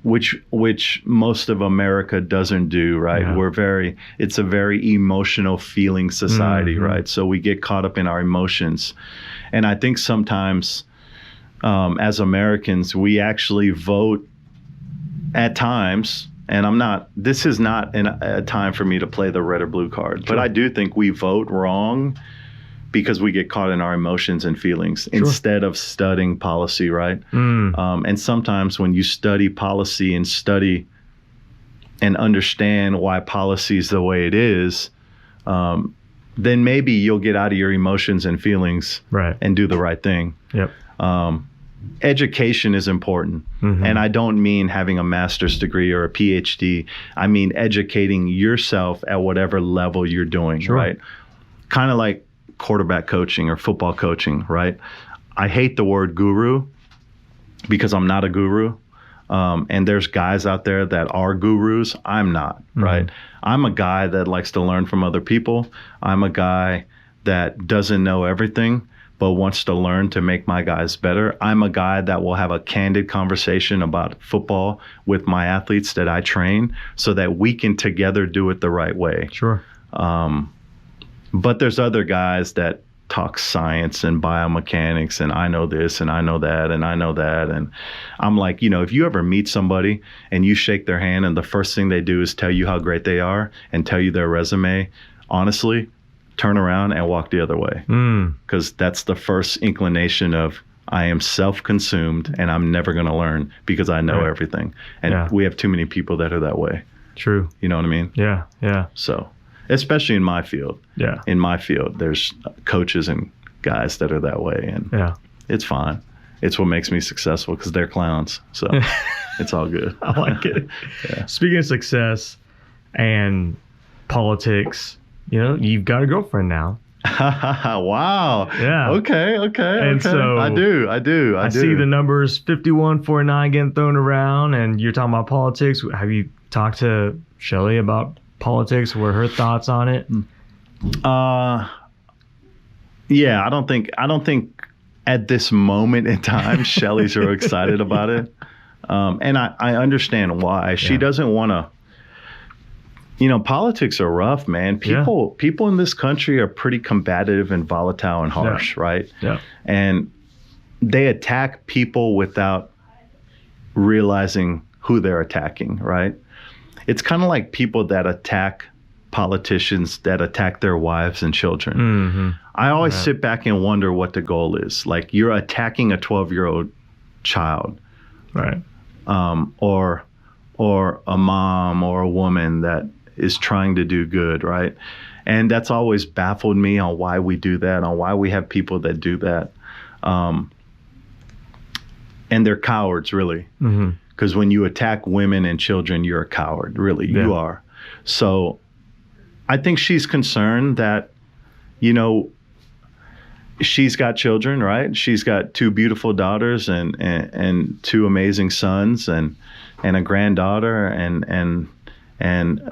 which most of America doesn't do, right? Yeah. It's a very emotional feeling society, right? So we get caught up in our emotions. And I think sometimes as Americans, we actually vote at times, and this is not a time for me to play the red or blue card, but I do think we vote wrong because we get caught in our emotions and feelings instead of studying policy, right? And sometimes when you study policy and study and understand why policy is the way it is, then maybe you'll get out of your emotions and feelings and do the right thing. Yep. Education is important. And I don't mean having a master's degree or a PhD. I mean educating yourself at whatever level you're doing, right? Kind of like quarterback coaching or football coaching, right? I hate the word guru because I'm not a guru. And there's guys out there that are gurus. I'm not, right? I'm a guy that likes to learn from other people. I'm a guy that doesn't know everything, but wants to learn to make my guys better. I'm a guy that will have a candid conversation about football with my athletes that I train so that we can together do it the right way. Sure. But there's other guys that talk science and biomechanics, and I know this and I know that and I know that. And I'm like, if you ever meet somebody and you shake their hand and the first thing they do is tell you how great they are and tell you their resume, honestly, turn around and walk the other way. Because that's the first inclination of, I am self-consumed and I'm never going to learn because I know everything. And we have too many people that are that way. True. You know what I mean? Yeah. Yeah. So, especially in my field. Yeah. In my field, there's coaches and guys that are that way, and it's fine. It's what makes me successful because they're clowns. So it's all good. I like it. Speaking of success and politics, you've got a girlfriend now. Wow. Yeah. Okay. And so I do. I see the numbers 51-49 getting thrown around, and you're talking about politics. Have you talked to Shelly about politics? What are her thoughts on it? Yeah, I don't think at this moment in time Shelly's so excited about it. And I understand why. She doesn't want to. Politics are rough, man. People in this country are pretty combative and volatile and harsh, right? Yeah. And they attack people without realizing who they're attacking, right? It's kind of like people that attack politicians that attack their wives and children. Mm-hmm. I always sit back and wonder what the goal is. Like, you're attacking a 12-year-old child, right? Or a mom or a woman that is trying to do good, right? And that's always baffled me on why we do that, on why we have people that do that. And they're cowards, really. Mm-hmm. Because when you attack women and children, you're a coward, really. Yeah. You are. So I think she's concerned that, she's got children, right? She's got 2 beautiful daughters and 2 amazing sons and a granddaughter. And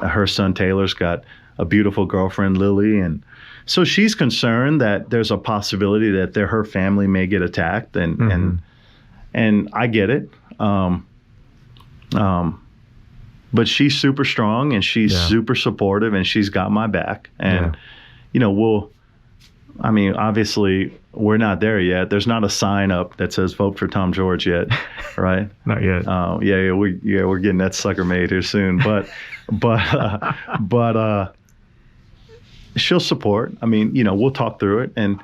her son Taylor's got a beautiful girlfriend, Lily. And so she's concerned that there's a possibility that her family may get attacked. And I get it. But she's super strong and she's super supportive and she's got my back. And, obviously we're not there yet. There's not a sign up that says vote for Tom George yet, right? Not yet. We're getting that sucker made here soon. But she'll support. We'll talk through it. And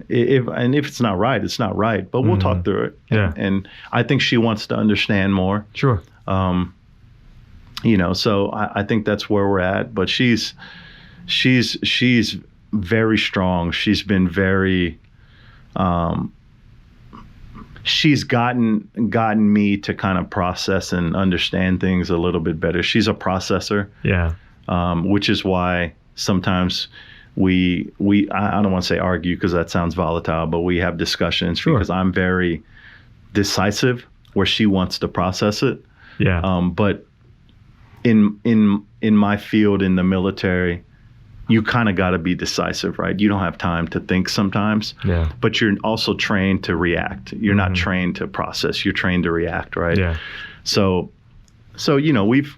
if it's not right, it's not right. But we'll talk through it. Yeah. And I think she wants to understand more. Sure. So I think that's where we're at. But she's very strong. She's been very. She's gotten me to kind of process and understand things a little bit better. She's a processor. Yeah. Which is why sometimes we I don't want to say argue because that sounds volatile, but we have discussions because I'm very decisive where she wants to process it. Yeah. But in my field in the military, you kind of got to be decisive, right? You don't have time to think sometimes. Yeah. But you're also trained to react. You're not trained to process. You're trained to react, right? Yeah. So we've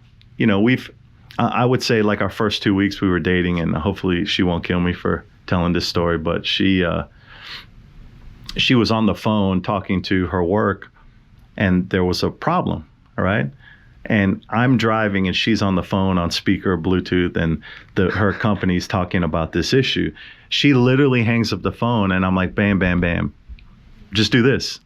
I would say like our first 2 weeks we were dating, and hopefully she won't kill me for telling this story, but she was on the phone talking to her work, and there was a problem, all right? And I'm driving and she's on the phone on speaker, Bluetooth, and her company's talking about this issue. She literally hangs up the phone and I'm like, bam, bam, bam, just do this,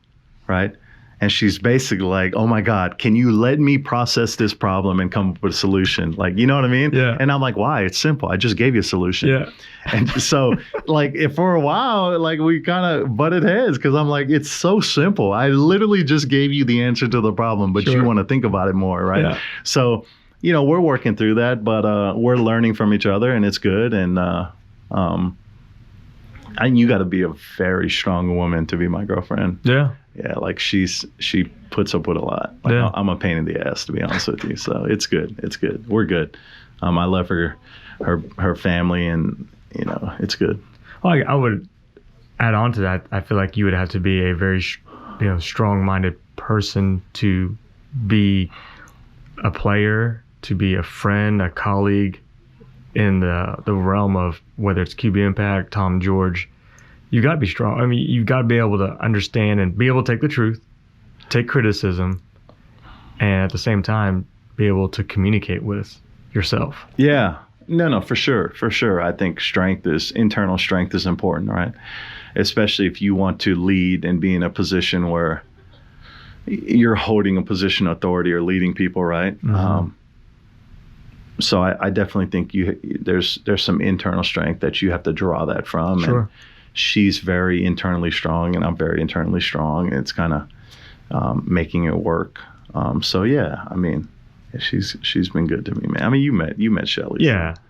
right? And she's basically like, oh my God, can you let me process this problem and come up with a solution? Like, you know what I mean? Yeah. And I'm like, why? It's simple. I just gave you a solution. Yeah. And so like for a while, like we kind of butted heads because I'm like, it's so simple. I literally just gave you the answer to the problem, but you want to think about it more, right? Yeah. So, we're working through that, but we're learning from each other and it's good. And you got to be a very strong woman to be my girlfriend. Yeah. Yeah, like she puts up with a lot. Like, yeah. I'm a pain in the ass, to be honest with you. So it's good. It's good. We're good. I love her family, and it's good. Well, I would add on to that. I feel like you would have to be a very strong-minded person to be a player, to be a friend, a colleague, in the realm of whether it's QBImpact, Tom George, you got to be strong. I mean, you've got to be able to understand and be able to take the truth, take criticism, and at the same time be able to communicate with yourself. Yeah. No, for sure. I think internal strength is important, right? Especially if you want to lead and be in a position where you're holding a position of authority or leading people, right? Mm-hmm. So I definitely think there's some internal strength that you have to draw that from. Sure. And she's very internally strong, and I'm very internally strong, and it's kind of making it work. So yeah, I mean, she's been good to me, man. I mean, you met Shelly. Yeah. So,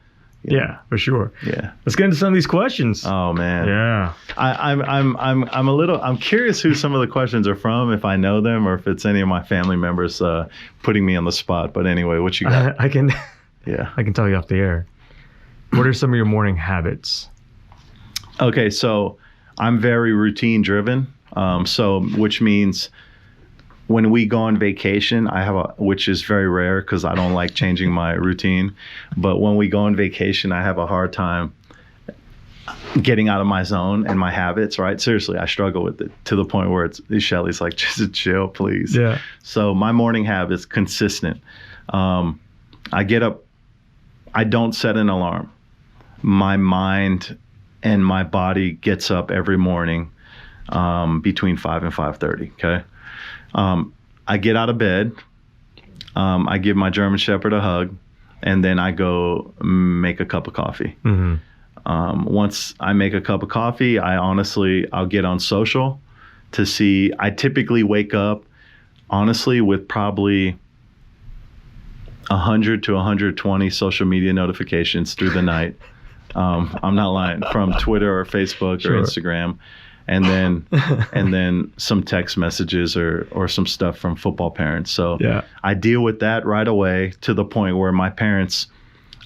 yeah, for sure. Yeah. Let's get into some of these questions. Oh man. Yeah. I'm curious who some of the questions are from, if I know them or if it's any of my family members putting me on the spot. But anyway, what you got? I can tell you off the air. What are some of your morning habits? Okay, so I'm very routine driven. Which means when we go on vacation, which is very rare because I don't like changing my routine. But when we go on vacation, I have a hard time getting out of my zone and my habits, right? Seriously, I struggle with it to the point where Shelly's like, just chill, please. Yeah. So my morning habits consistent. I get up, I don't set an alarm. My mind and my body gets up every morning between 5 and 5:30, okay? I get out of bed, I give my German Shepherd a hug, and then I go make a cup of coffee. Mm-hmm. Once I make a cup of coffee, I'll get on social to see. I typically wake up, honestly, with probably 100 to 120 social media notifications through the night. I'm not lying, from Twitter or Facebook or Instagram. And then some text messages or some stuff from football parents. So yeah. I deal with that right away to the point where my parents,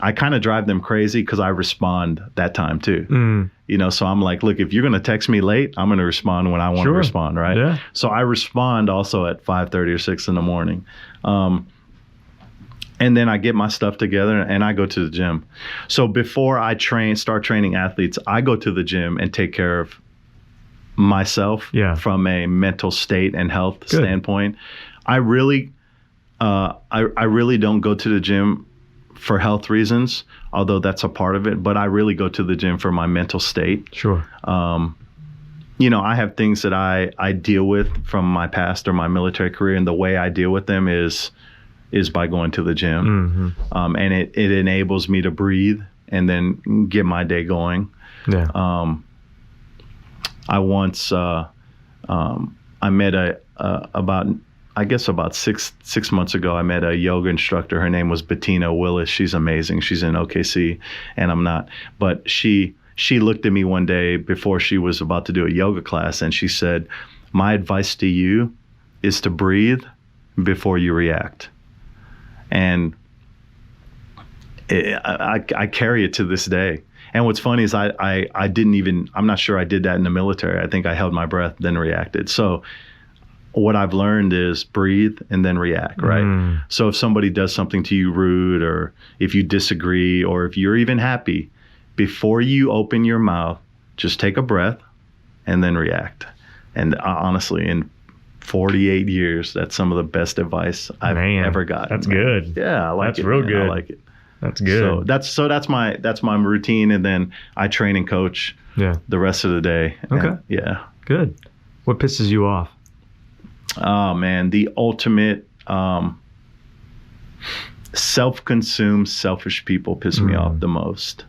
I kind of drive them crazy because I respond that time too. Mm. You know, so I'm like, look, if you're going to text me late, I'm going to respond when I want to respond, right? Yeah. So I respond also at 5:30 or 6 in the morning. And then I get my stuff together and I go to the gym. So before I start training athletes, I go to the gym and take care of myself from a mental state and health standpoint. I really don't go to the gym for health reasons, although that's a part of it, but I really go to the gym for my mental state. Sure. I have things that I deal with from my past or my military career, and the way I deal with them is by going to the gym. Mm-hmm. And it enables me to breathe and then get my day going. Yeah. I once I met about 6 months ago, I met a yoga instructor. Her name was Bettina Willis. She's amazing. She's in OKC, and I'm not. But she looked at me one day before she was about to do a yoga class, and she said, "My advice to you is to breathe before you react." And I carry it to this day. And what's funny is I'm not sure I did that in the military. I think I held my breath, then reacted. So what I've learned is breathe and then react, right? Mm. So if somebody does something to you rude, or if you disagree, or if you're even happy, before you open your mouth, just take a breath and then react. And honestly, in 48 years, that's some of the best advice I've ever gotten. That's good. Yeah, I like it. That's real good. I like it. That's good. So that's my routine, and then I train and coach the rest of the day. Okay. And, yeah. Good. What pisses you off? Oh man, the ultimate self-consumed, selfish people piss me off the most.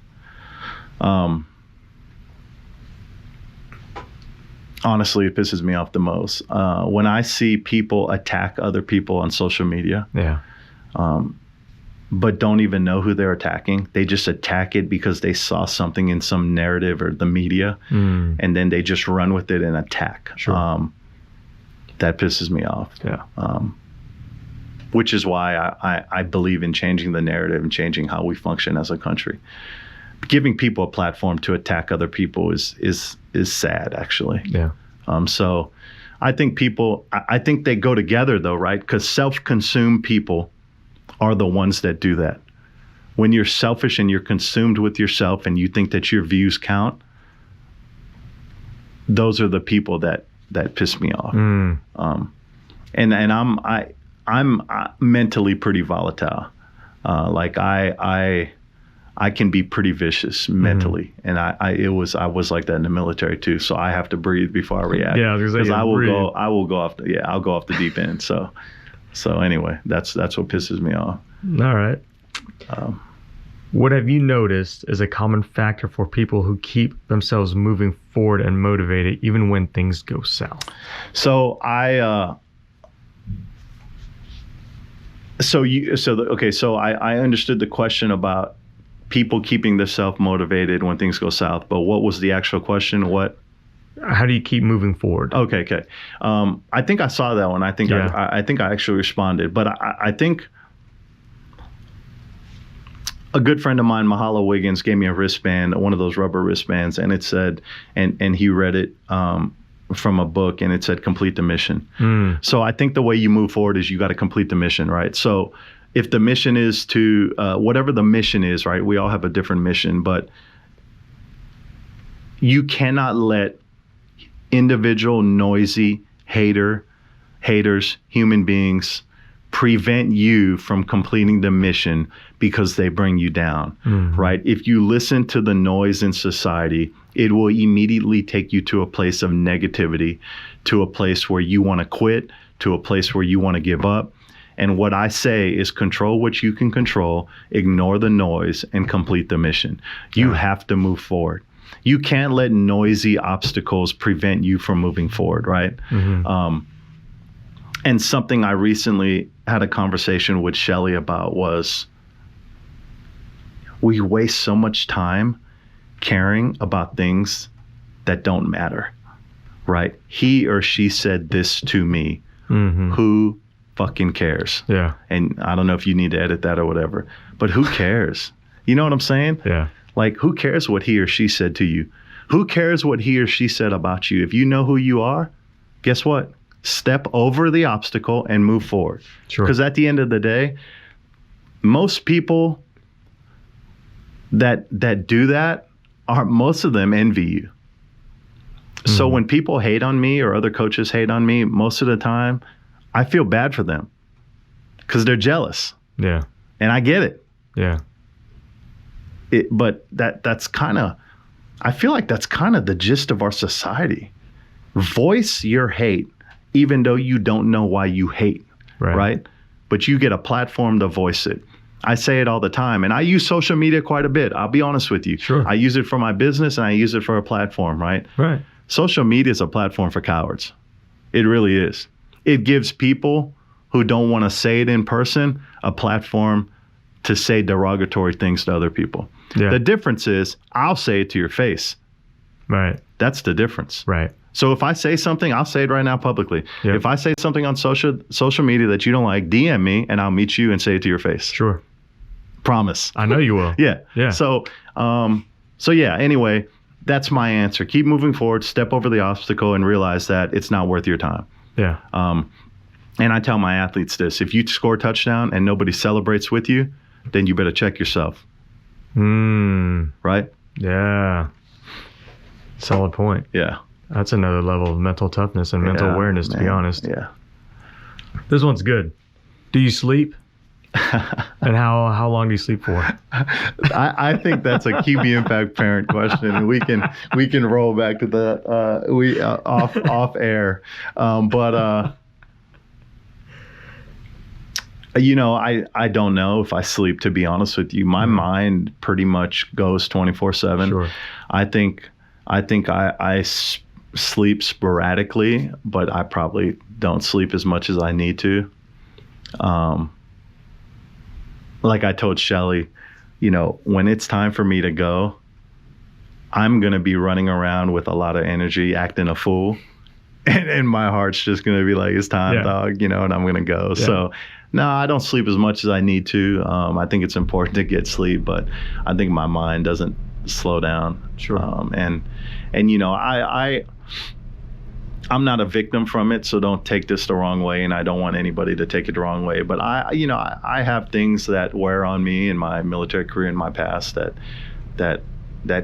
Honestly, it pisses me off the most when I see people attack other people on social media. Yeah. But don't even know who they're attacking. They just attack it because they saw something in some narrative or the media, and then they just run with it and attack. Sure. That pisses me off. Yeah. Which is why I believe in changing the narrative and changing how we function as a country. Giving people a platform to attack other people is sad, actually. Yeah. So I think they go together though, right? Because self-consumed people are the ones that do that. when you're selfish and you're consumed with yourself and you think that your views count, those are the people that piss me off. And I'm mentally pretty volatile. Like I can be pretty vicious mentally, and I was like that in the military too. So I have to breathe before I react. Yeah, because I will go off the deep end. So anyway, that's what pisses me off. All right. What have you noticed is a common factor for people who keep themselves moving forward and motivated even when things go south? So I understood the question about people keeping themselves motivated when things go south, but what was the actual question? How do you keep moving forward? Okay. I think I saw that one. I think I actually responded, but I think a good friend of mine, Mahalo Wiggins, gave me a wristband, one of those rubber wristbands, and it said, and he read it from a book, and it said, complete the mission. So I think the way you move forward is you got to complete the mission, right? So if the mission is to, whatever the mission is, right? We all have a different mission, but you cannot let individual noisy haters, human beings, prevent you from completing the mission because they bring you down, right? If you listen to the noise in society, it will immediately take you to a place of negativity, to a place where you want to quit, to a place where you want to give up. And what I say is control what you can control, ignore the noise, and complete the mission. You have to move forward. You can't let noisy obstacles prevent you from moving forward, right? And something I recently had a conversation with Shelly about was we waste so much time caring about things that don't matter, right? He or she said this to me. Who fucking cares? Yeah. And I don't know if you need to edit that or whatever, but who cares? You know what I'm saying? Yeah. Like, who cares what he or she said to you? Who cares what he or she said about you? If you know who you are, guess what? Step over the obstacle and move forward. Sure. Because at the end of the day, most people that do that most of them envy you. So when people hate on me or other coaches hate on me, most of the time, I feel bad for them because they're jealous. Yeah. And I get it. Yeah. But that's kind of, I feel like that's kind of the gist of our society. Voice your hate, even though you don't know why you hate, right? But you get a platform to voice it. I say it all the time, and I use social media quite a bit. I'll be honest with you. Sure. I use it for my business, and I use it for a platform, right? Right. Social media is a platform for cowards. It really is. It gives people who don't want to say it in person a platform to say derogatory things to other people. Yeah. The difference is I'll say it to your face. Right. That's the difference. Right. So if I say something, I'll say it right now publicly. Yep. If I say something on social media that you don't like, DM me and I'll meet you and say it to your face. Sure. Promise. I know you will. Yeah. Yeah. So yeah, anyway, that's my answer. Keep moving forward, step over the obstacle and realize that it's not worth your time. Yeah. And I tell my athletes this, if you score a touchdown and nobody celebrates with you, then you better check yourself. Right? Yeah. Solid point. Yeah. That's another level of mental toughness and mental awareness, to be honest. Yeah. This one's good. Do you sleep? And how long do you sleep for? I think that's a QBImpact parent question, and we can roll back to that off air. But I don't know if I sleep, to be honest with you. My mind pretty much goes 24/7. Sure. I think I sleep sporadically, but I probably don't sleep as much as I need to. Like I told Shelly, when it's time for me to go, I'm going to be running around with a lot of energy, acting a fool. And my heart's just going to be like, it's time, dog, and I'm going to go. Yeah. So, no, I don't sleep as much as I need to. I think it's important to get sleep, but I think my mind doesn't slow down. Sure. I'm not a victim from it, so don't take this the wrong way, and I don't want anybody to take it the wrong way. But I have things that wear on me in my military career in my past that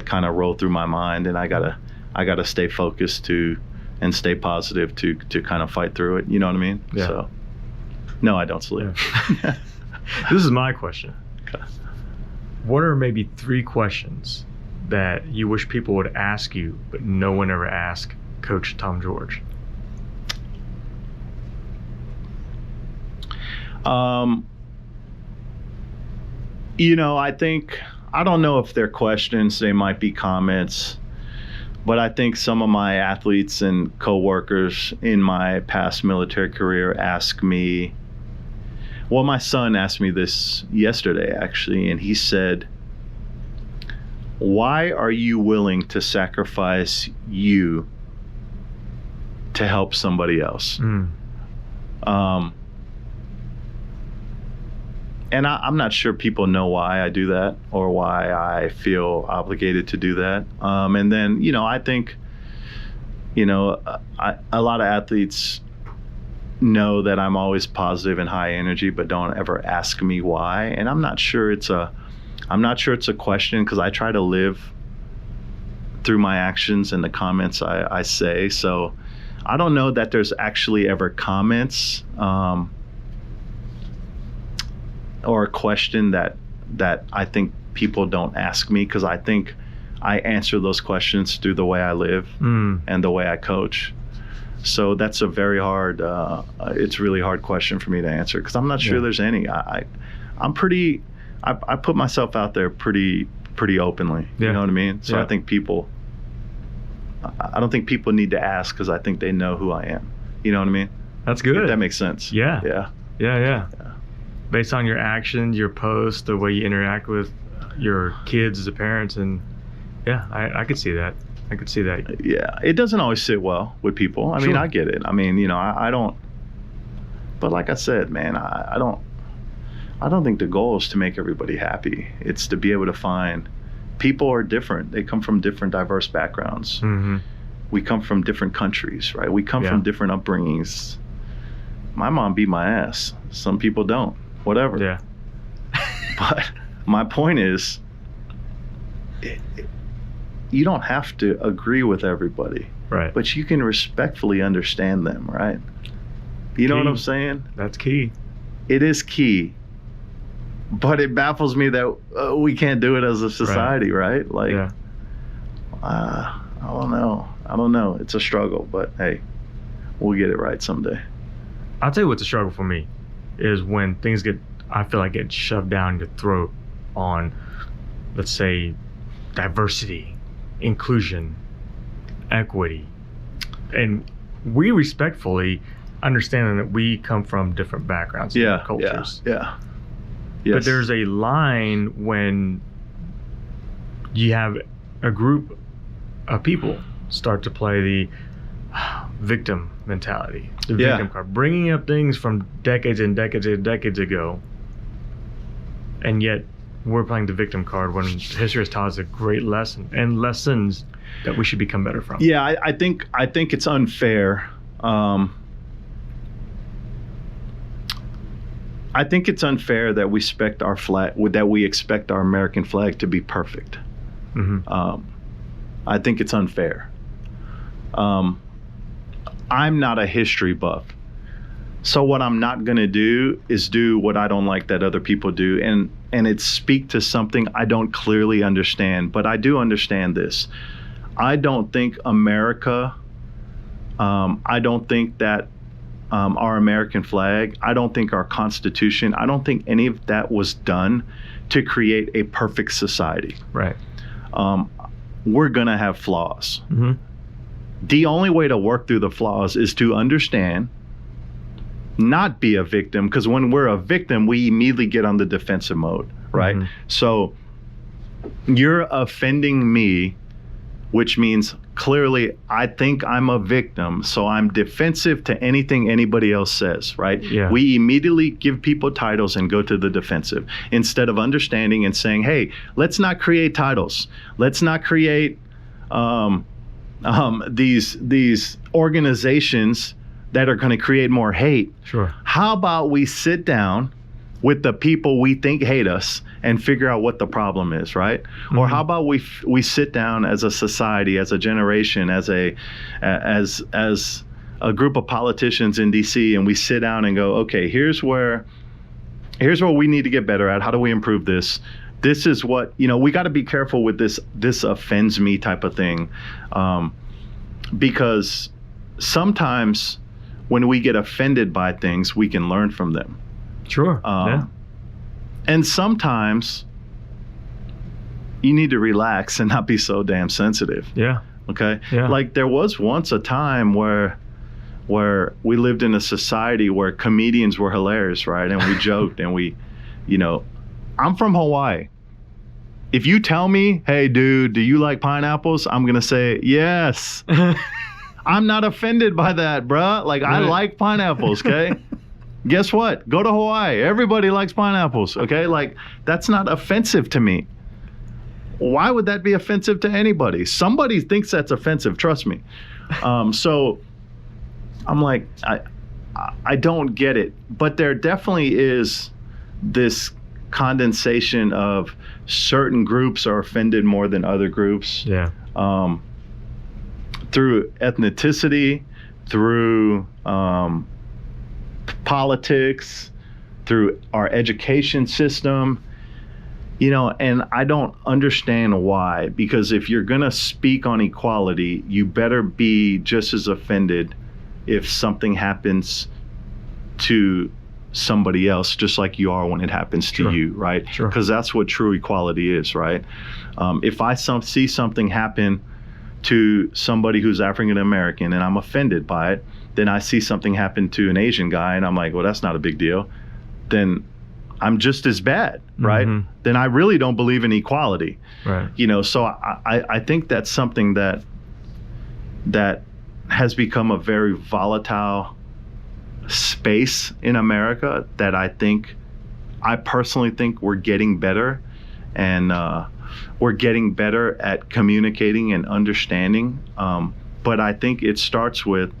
kind of roll through my mind, and I gotta stay focused and stay positive to kind of fight through it. You know what I mean? Yeah. So, no, I don't sleep. Yeah. This is my question. Okay. What are maybe 3 questions that you wish people would ask you, but no one ever asked Coach Tom George? I don't know if they're questions, they might be comments, but I think some of my athletes and coworkers in my past military career ask me, well, my son asked me this yesterday actually, and he said, why are you willing to sacrifice you to help somebody else? And I'm not sure people know why I do that or why I feel obligated to do that. And then, I think, a lot of athletes know that I'm always positive and high energy, but don't ever ask me why. And I'm not sure it's a question, because I try to live through my actions and the comments I say. So I don't know that there's actually ever comments or a question that I think people don't ask me, because I think I answer those questions through the way I live and the way I coach. So that's a very hard, it's a really hard question for me to answer, because I'm not sure there's any. I put myself out there pretty openly. You know what I mean? So I think I don't think people need to ask, because I think they know who I am. You know what I mean? That's good. If that makes sense. Yeah. Based on your actions, your posts, the way you interact with your kids as a parent, and I could see that. Yeah, it doesn't always sit well with people. I mean, I get it. I mean, I don't. But like I said, man, I don't think the goal is to make everybody happy. It's to be able to find. People are different. They come from different, diverse backgrounds. Mm-hmm. We come from different countries, right? We come from different upbringings. My mom beat my ass. Some people don't. Whatever. Yeah. But my point is, you don't have to agree with everybody. Right. But you can respectfully understand them, right? You know what I'm saying? That's key. It is key. But it baffles me that we can't do it as a society, right? Like, I don't know. It's a struggle, but hey, we'll get it right someday. I'll tell you what's a struggle for me is when things get shoved down your throat on, let's say, diversity, inclusion, equity. And we respectfully understand that we come from different backgrounds and cultures. Yeah. Yes. But there's a line when you have a group of people start to play the victim mentality, the victim card, bringing up things from decades and decades and decades ago, and yet we're playing the victim card when history has taught us a great lesson and lessons that we should become better from. Yeah, I think it's unfair. I think it's unfair that we expect our American flag to be perfect. Mm-hmm. I think it's unfair. I'm not a history buff. So what I'm not going to do is do what I don't like that other people do. And it speak to something I don't clearly understand, but I do understand this. I don't think America, I don't think that our American flag, I don't think our Constitution, I don't think any of that was done to create a perfect society. Right. We're going to have flaws. Mm-hmm. The only way to work through the flaws is to understand, not be a victim, because when we're a victim, we immediately get on the defensive mode, right? Mm-hmm. So you're offending me, which means clearly I think I'm a victim, so I'm defensive to anything anybody else says, right? Yeah. We immediately give people titles and go to the defensive instead of understanding and saying, hey, let's not create titles. Let's not create these organizations that are going to create more hate. Sure. How about we sit down with the people we think hate us and figure out what the problem is, right? Mm-hmm. Or how about we sit down as a society, as a generation, as a group of politicians in DC, and we sit down and go, okay, here's what we need to get better at. How do we improve this? This is what, we got to be careful with this offends me type of thing. Because sometimes when we get offended by things, we can learn from them. Sure. And sometimes you need to relax and not be so damn sensitive. Yeah. Okay. Yeah. Like there was once a time where we lived in a society where comedians were hilarious, right? And we joked and we, I'm from Hawaii. If you tell me, hey, dude, do you like pineapples? I'm going to say, yes. I'm not offended by that, bruh. Like, I like pineapples, okay? Guess what? Go to Hawaii. Everybody likes pineapples, okay? Like, that's not offensive to me. Why would that be offensive to anybody? Somebody thinks that's offensive, trust me. So I'm like, I don't get it. But there definitely is this condensation of certain groups are offended more than other groups. Yeah. Through ethnicity, through politics, through our education system, and I don't understand why, because if you're going to speak on equality, you better be just as offended if something happens to somebody else, just like you are when it happens to you, right? Sure. Because that's what true equality is, right? If I see something happen to somebody who's African American and I'm offended by it, then I see something happen to an Asian guy and I'm like, well, that's not a big deal. Then I'm just as bad, right? Mm-hmm. Then I really don't believe in equality, right? So I think that's something that has become a very volatile space in America that I personally think we're getting better, and we're getting better at communicating and understanding. But I think it starts with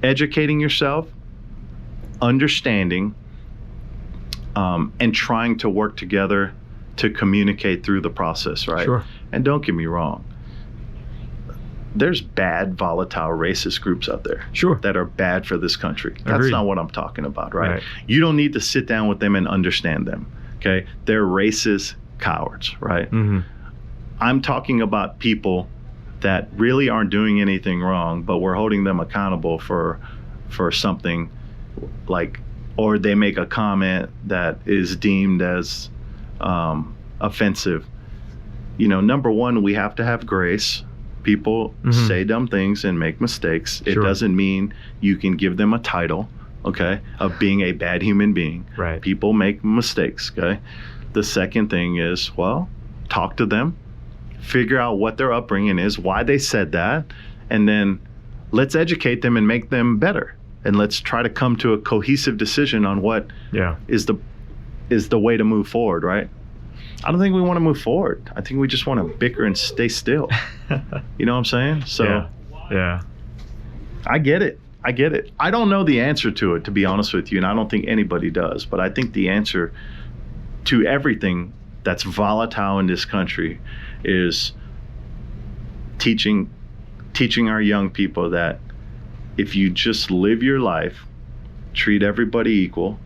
educating yourself, understanding, and trying to work together to communicate through the process, right? Sure. And don't get me wrong, there's bad, volatile, racist groups out there. Sure. That are bad for this country. That's Agreed. not what I'm talking about, right? You don't need to sit down with them and understand them, okay? They're racist cowards, right? Mm-hmm. I'm talking about people that really aren't doing anything wrong, but we're holding them accountable for something, like, or they make a comment that is deemed as offensive. Number one, we have to have grace. People say dumb things and make mistakes. It doesn't mean you can give them a title, okay, of being a bad human being. Right. People make mistakes, okay? The second thing is, well, talk to them, figure out what their upbringing is, why they said that, and then let's educate them and make them better. And let's try to come to a cohesive decision on what is the way to move forward, right? I don't think we want to move forward. I think we just want to bicker and stay still. You know what I'm saying? So yeah. I get it. I don't know the answer to it, to be honest with you, and I don't think anybody does. But I think the answer to everything that's volatile in this country is teaching our young people that if you just live your life, treat everybody equal,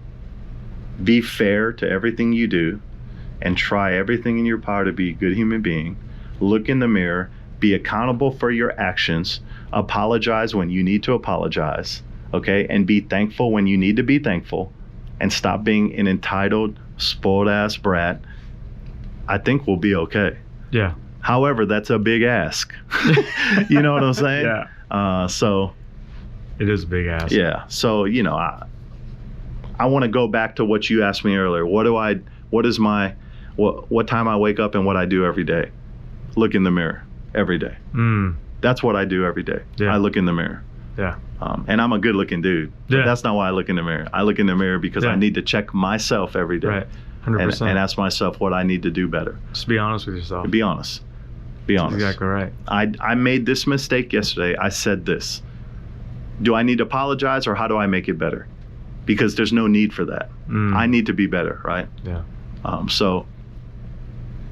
be fair to everything you do, and try everything in your power to be a good human being, look in the mirror, be accountable for your actions, apologize when you need to apologize, okay? And be thankful when you need to be thankful, and stop being an entitled, spoiled ass brat, I think we'll be okay. Yeah. However, that's a big ask. You know what I'm saying? Yeah. So it is a big ask. Yeah. So, I want to go back to what you asked me earlier. What time I wake up and what I do every day. Look in the mirror every day. That's what I do every day. Yeah. I look in the mirror. Yeah. And I'm a good looking dude. But that's not why I look in the mirror. I look in the mirror because I need to check myself every day. Right. 100%. And ask myself what I need to do better. Just be honest with yourself. Be honest. Be honest. That's exactly right. I made this mistake yesterday. I said this. Do I need to apologize, or how do I make it better? Because there's no need for that. I need to be better, right? Yeah. So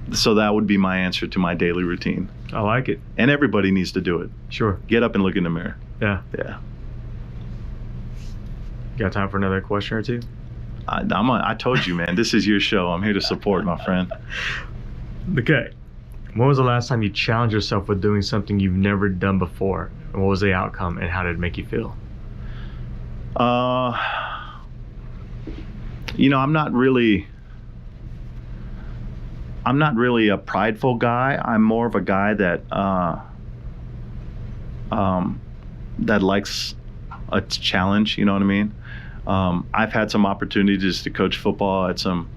that would be my answer to my daily routine. I like it. And everybody needs to do it. Sure. Get up and look in the mirror. Yeah. Yeah. Got time for another question or two? I told you, man, this is your show. I'm here to support, my friend. Okay. When was the last time you challenged yourself with doing something you've never done before? And what was the outcome, and how did it make you feel? I'm not really a prideful guy. I'm more of a guy that that likes a challenge. You know what I mean? I've had some opportunities to coach football at some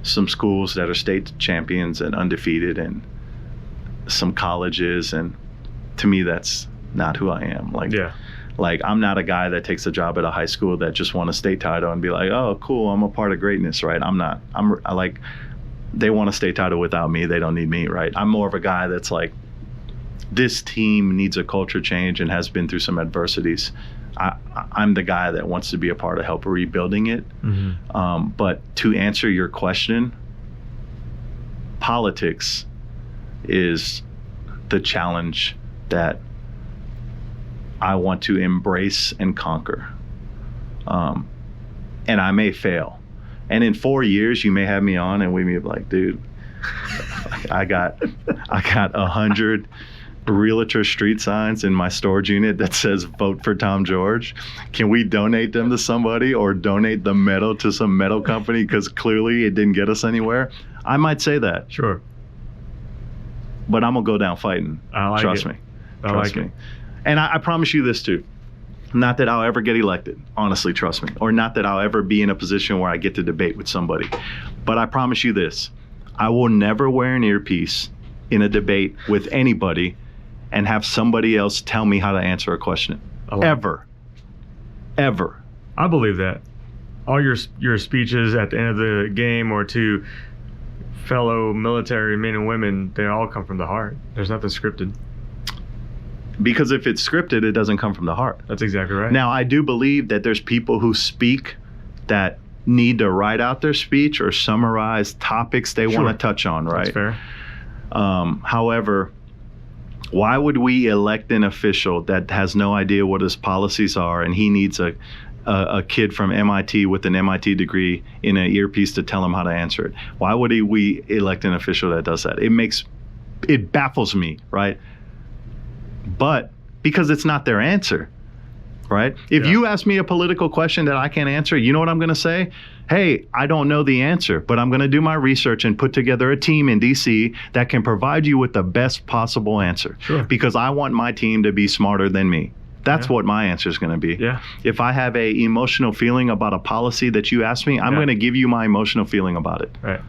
schools that are state champions and undefeated, and some colleges, and to me that's not who I am. Like I'm not a guy that takes a job at a high school that just won a state title and be like, oh cool, I'm a part of greatness, right? I like, they want a state title without me, they don't need me, right? I'm more of a guy that's like, this team needs a culture change and has been through some adversities. I'm the guy that wants to be a part of help rebuilding it. But to answer your question, politics is the challenge that I want to embrace and conquer. And I may fail. And in 4 years, you may have me on and we may be like, dude, I got 100 realtor street signs in my storage unit that says vote for Tom George. Can we donate them to somebody, or donate the metal to some metal company because clearly it didn't get us anywhere? I might say that. Sure. But I'm going to go down fighting. Trust me. Trust me. And I promise you this too. Not that I'll ever get elected. Honestly, trust me. Or not that I'll ever be in a position where I get to debate with somebody. But I promise you this. I will never wear an earpiece in a debate with anybody and have somebody else tell me how to answer a question. Ever. I believe that. All your speeches at the end of the game, or to fellow military men and women, they all come from the heart. There's nothing scripted. Because if it's scripted, it doesn't come from the heart. That's exactly right. Now, I do believe that there's people who speak that need to write out their speech or summarize topics they want to touch on, right? That's fair. However, why would we elect an official that has no idea what his policies are, and he needs a kid from MIT with an MIT degree in an earpiece to tell him how to answer it? Why would we elect an official that does that? It baffles me, right? But because it's not their answer, right? If you ask me a political question that I can't answer, you know what I'm going to say? Hey, I don't know the answer, but I'm going to do my research and put together a team in DC that can provide you with the best possible answer. Sure. Because I want my team to be smarter than me. That's what my answer is going to be. Yeah. If I have a emotional feeling about a policy that you asked me, I'm going to give you my emotional feeling about it. Right.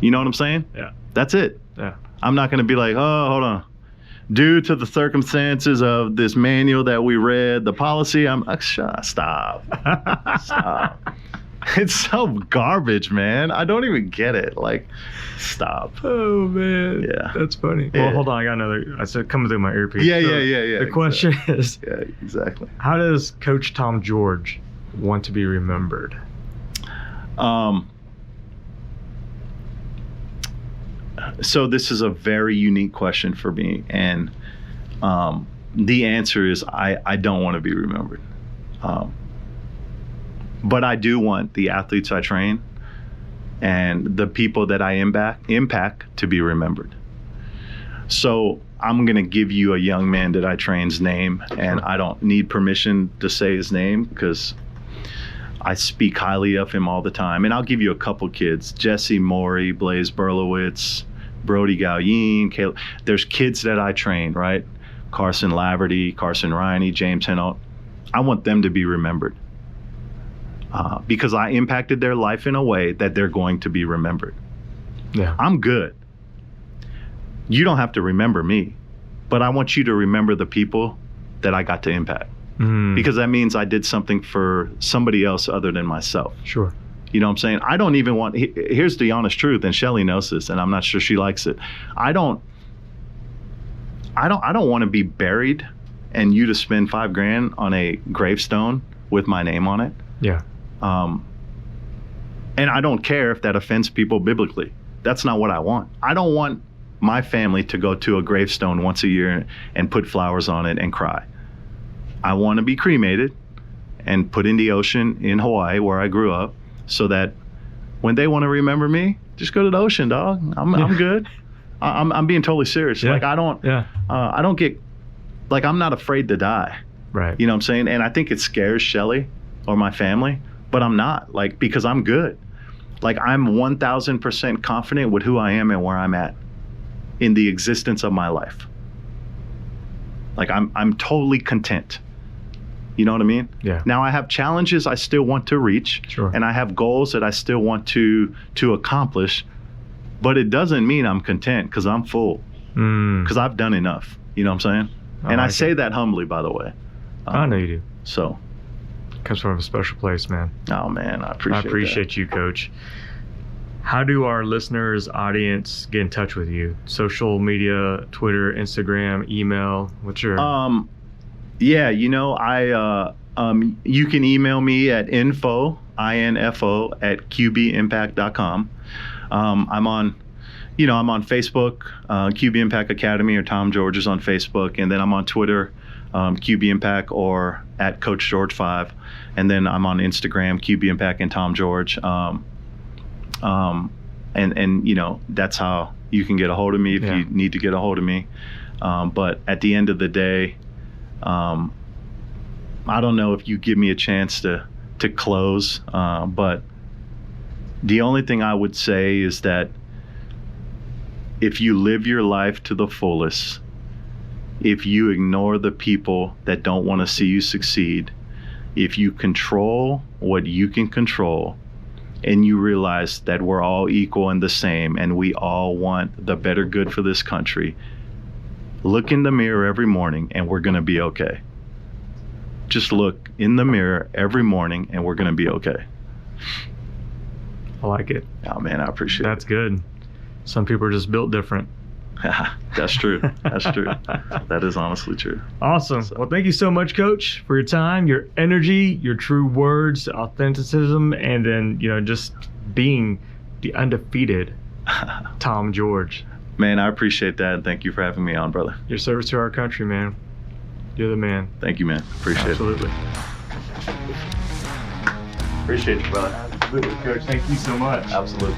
You know what I'm saying? Yeah. That's it. Yeah. I'm not going to be like, oh, hold on. Due to the circumstances of this manual that we read, the policy, I'm like, stop. Stop. It's so garbage, man. I don't even get it. Like, stop. Oh, man. Yeah. That's funny. Yeah. Well, hold on. I got another. I said coming through my earpiece. Yeah. The question is, yeah, exactly. How does Coach Tom George want to be remembered? So this is a very unique question for me, and the answer is I don't want to be remembered. But I do want the athletes I train and the people that I impact to be remembered. So I'm going to give you a young man that I train's name, and I don't need permission to say his name because I speak highly of him all the time. And I'll give you a couple kids: Jesse Morey, Blaze Berlowitz, Brody Galline, Caleb. There's kids that I train, right? Carson Laverty, Carson Riney, James Hinault. I want them to be remembered because I impacted their life in a way that they're going to be remembered. Yeah. I'm good. You don't have to remember me, but I want you to remember the people that I got to impact. Because that means I did something for somebody else other than myself. Sure. You know what I'm saying? I don't even want, here's the honest truth, and Shelly knows this, and I'm not sure she likes it. I don't I don't want to be buried and you to spend $5,000 on a gravestone with my name on it. Yeah. And I don't care if that offends people biblically. That's not what I want. I don't want my family to go to a gravestone once a year and put flowers on it and cry. I want to be cremated and put in the ocean in Hawaii where I grew up, so that when they want to remember me, just go to the ocean, dog. I'm good. I'm being totally serious. Yeah. Like I don't get, like, I'm not afraid to die. Right. You know what I'm saying? And I think it scares Shelly or my family, but I'm not, like, because I'm good. Like, I'm 1,000% confident with who I am and where I'm at in the existence of my life. Like, I'm totally content. You know what I mean? Yeah. Now I have challenges I still want to reach. Sure. And I have goals that I still want to accomplish, but it doesn't mean I'm content, because I'm full. Because I've done enough. You know what I'm saying? And I say that humbly, by the way. I know you do. So. Comes from a special place, man. Oh, man, I appreciate you, Coach. How do our listeners, audience get in touch with you? Social media, Twitter, Instagram, email? What's your... Yeah, you know, you can email me at info at QBImpact.com. I'm on Facebook, QBImpact Academy, or Tom George is on Facebook, and then I'm on Twitter, QBImpact, or at Coach George 5, and then I'm on Instagram, QBImpact and Tom George. And you know, that's how you can get a hold of me if you need to get a hold of me. But at the end of the day, I don't know if you give me a chance to close, but the only thing I would say is that if you live your life to the fullest, if you ignore the people that don't want to see you succeed, if you control what you can control, and you realize that we're all equal and the same, and we all want the better good for this country, look in the mirror every morning and we're going to be okay. Just look in the mirror every morning and we're going to be okay. I like it. Oh, man, I appreciate it. That's good. Some people are just built different. That's true. That's true. That is honestly true. Awesome. Well, thank you so much, Coach, for your time, your energy, your true words, authenticism, and then, you know, just being the undefeated Tom George. Man, I appreciate that, and thank you for having me on, brother. Your service to our country, man. You're the man. Thank you, man. Appreciate Absolutely. it. Appreciate you, brother. Absolutely, Coach. Thank you so much. Absolutely.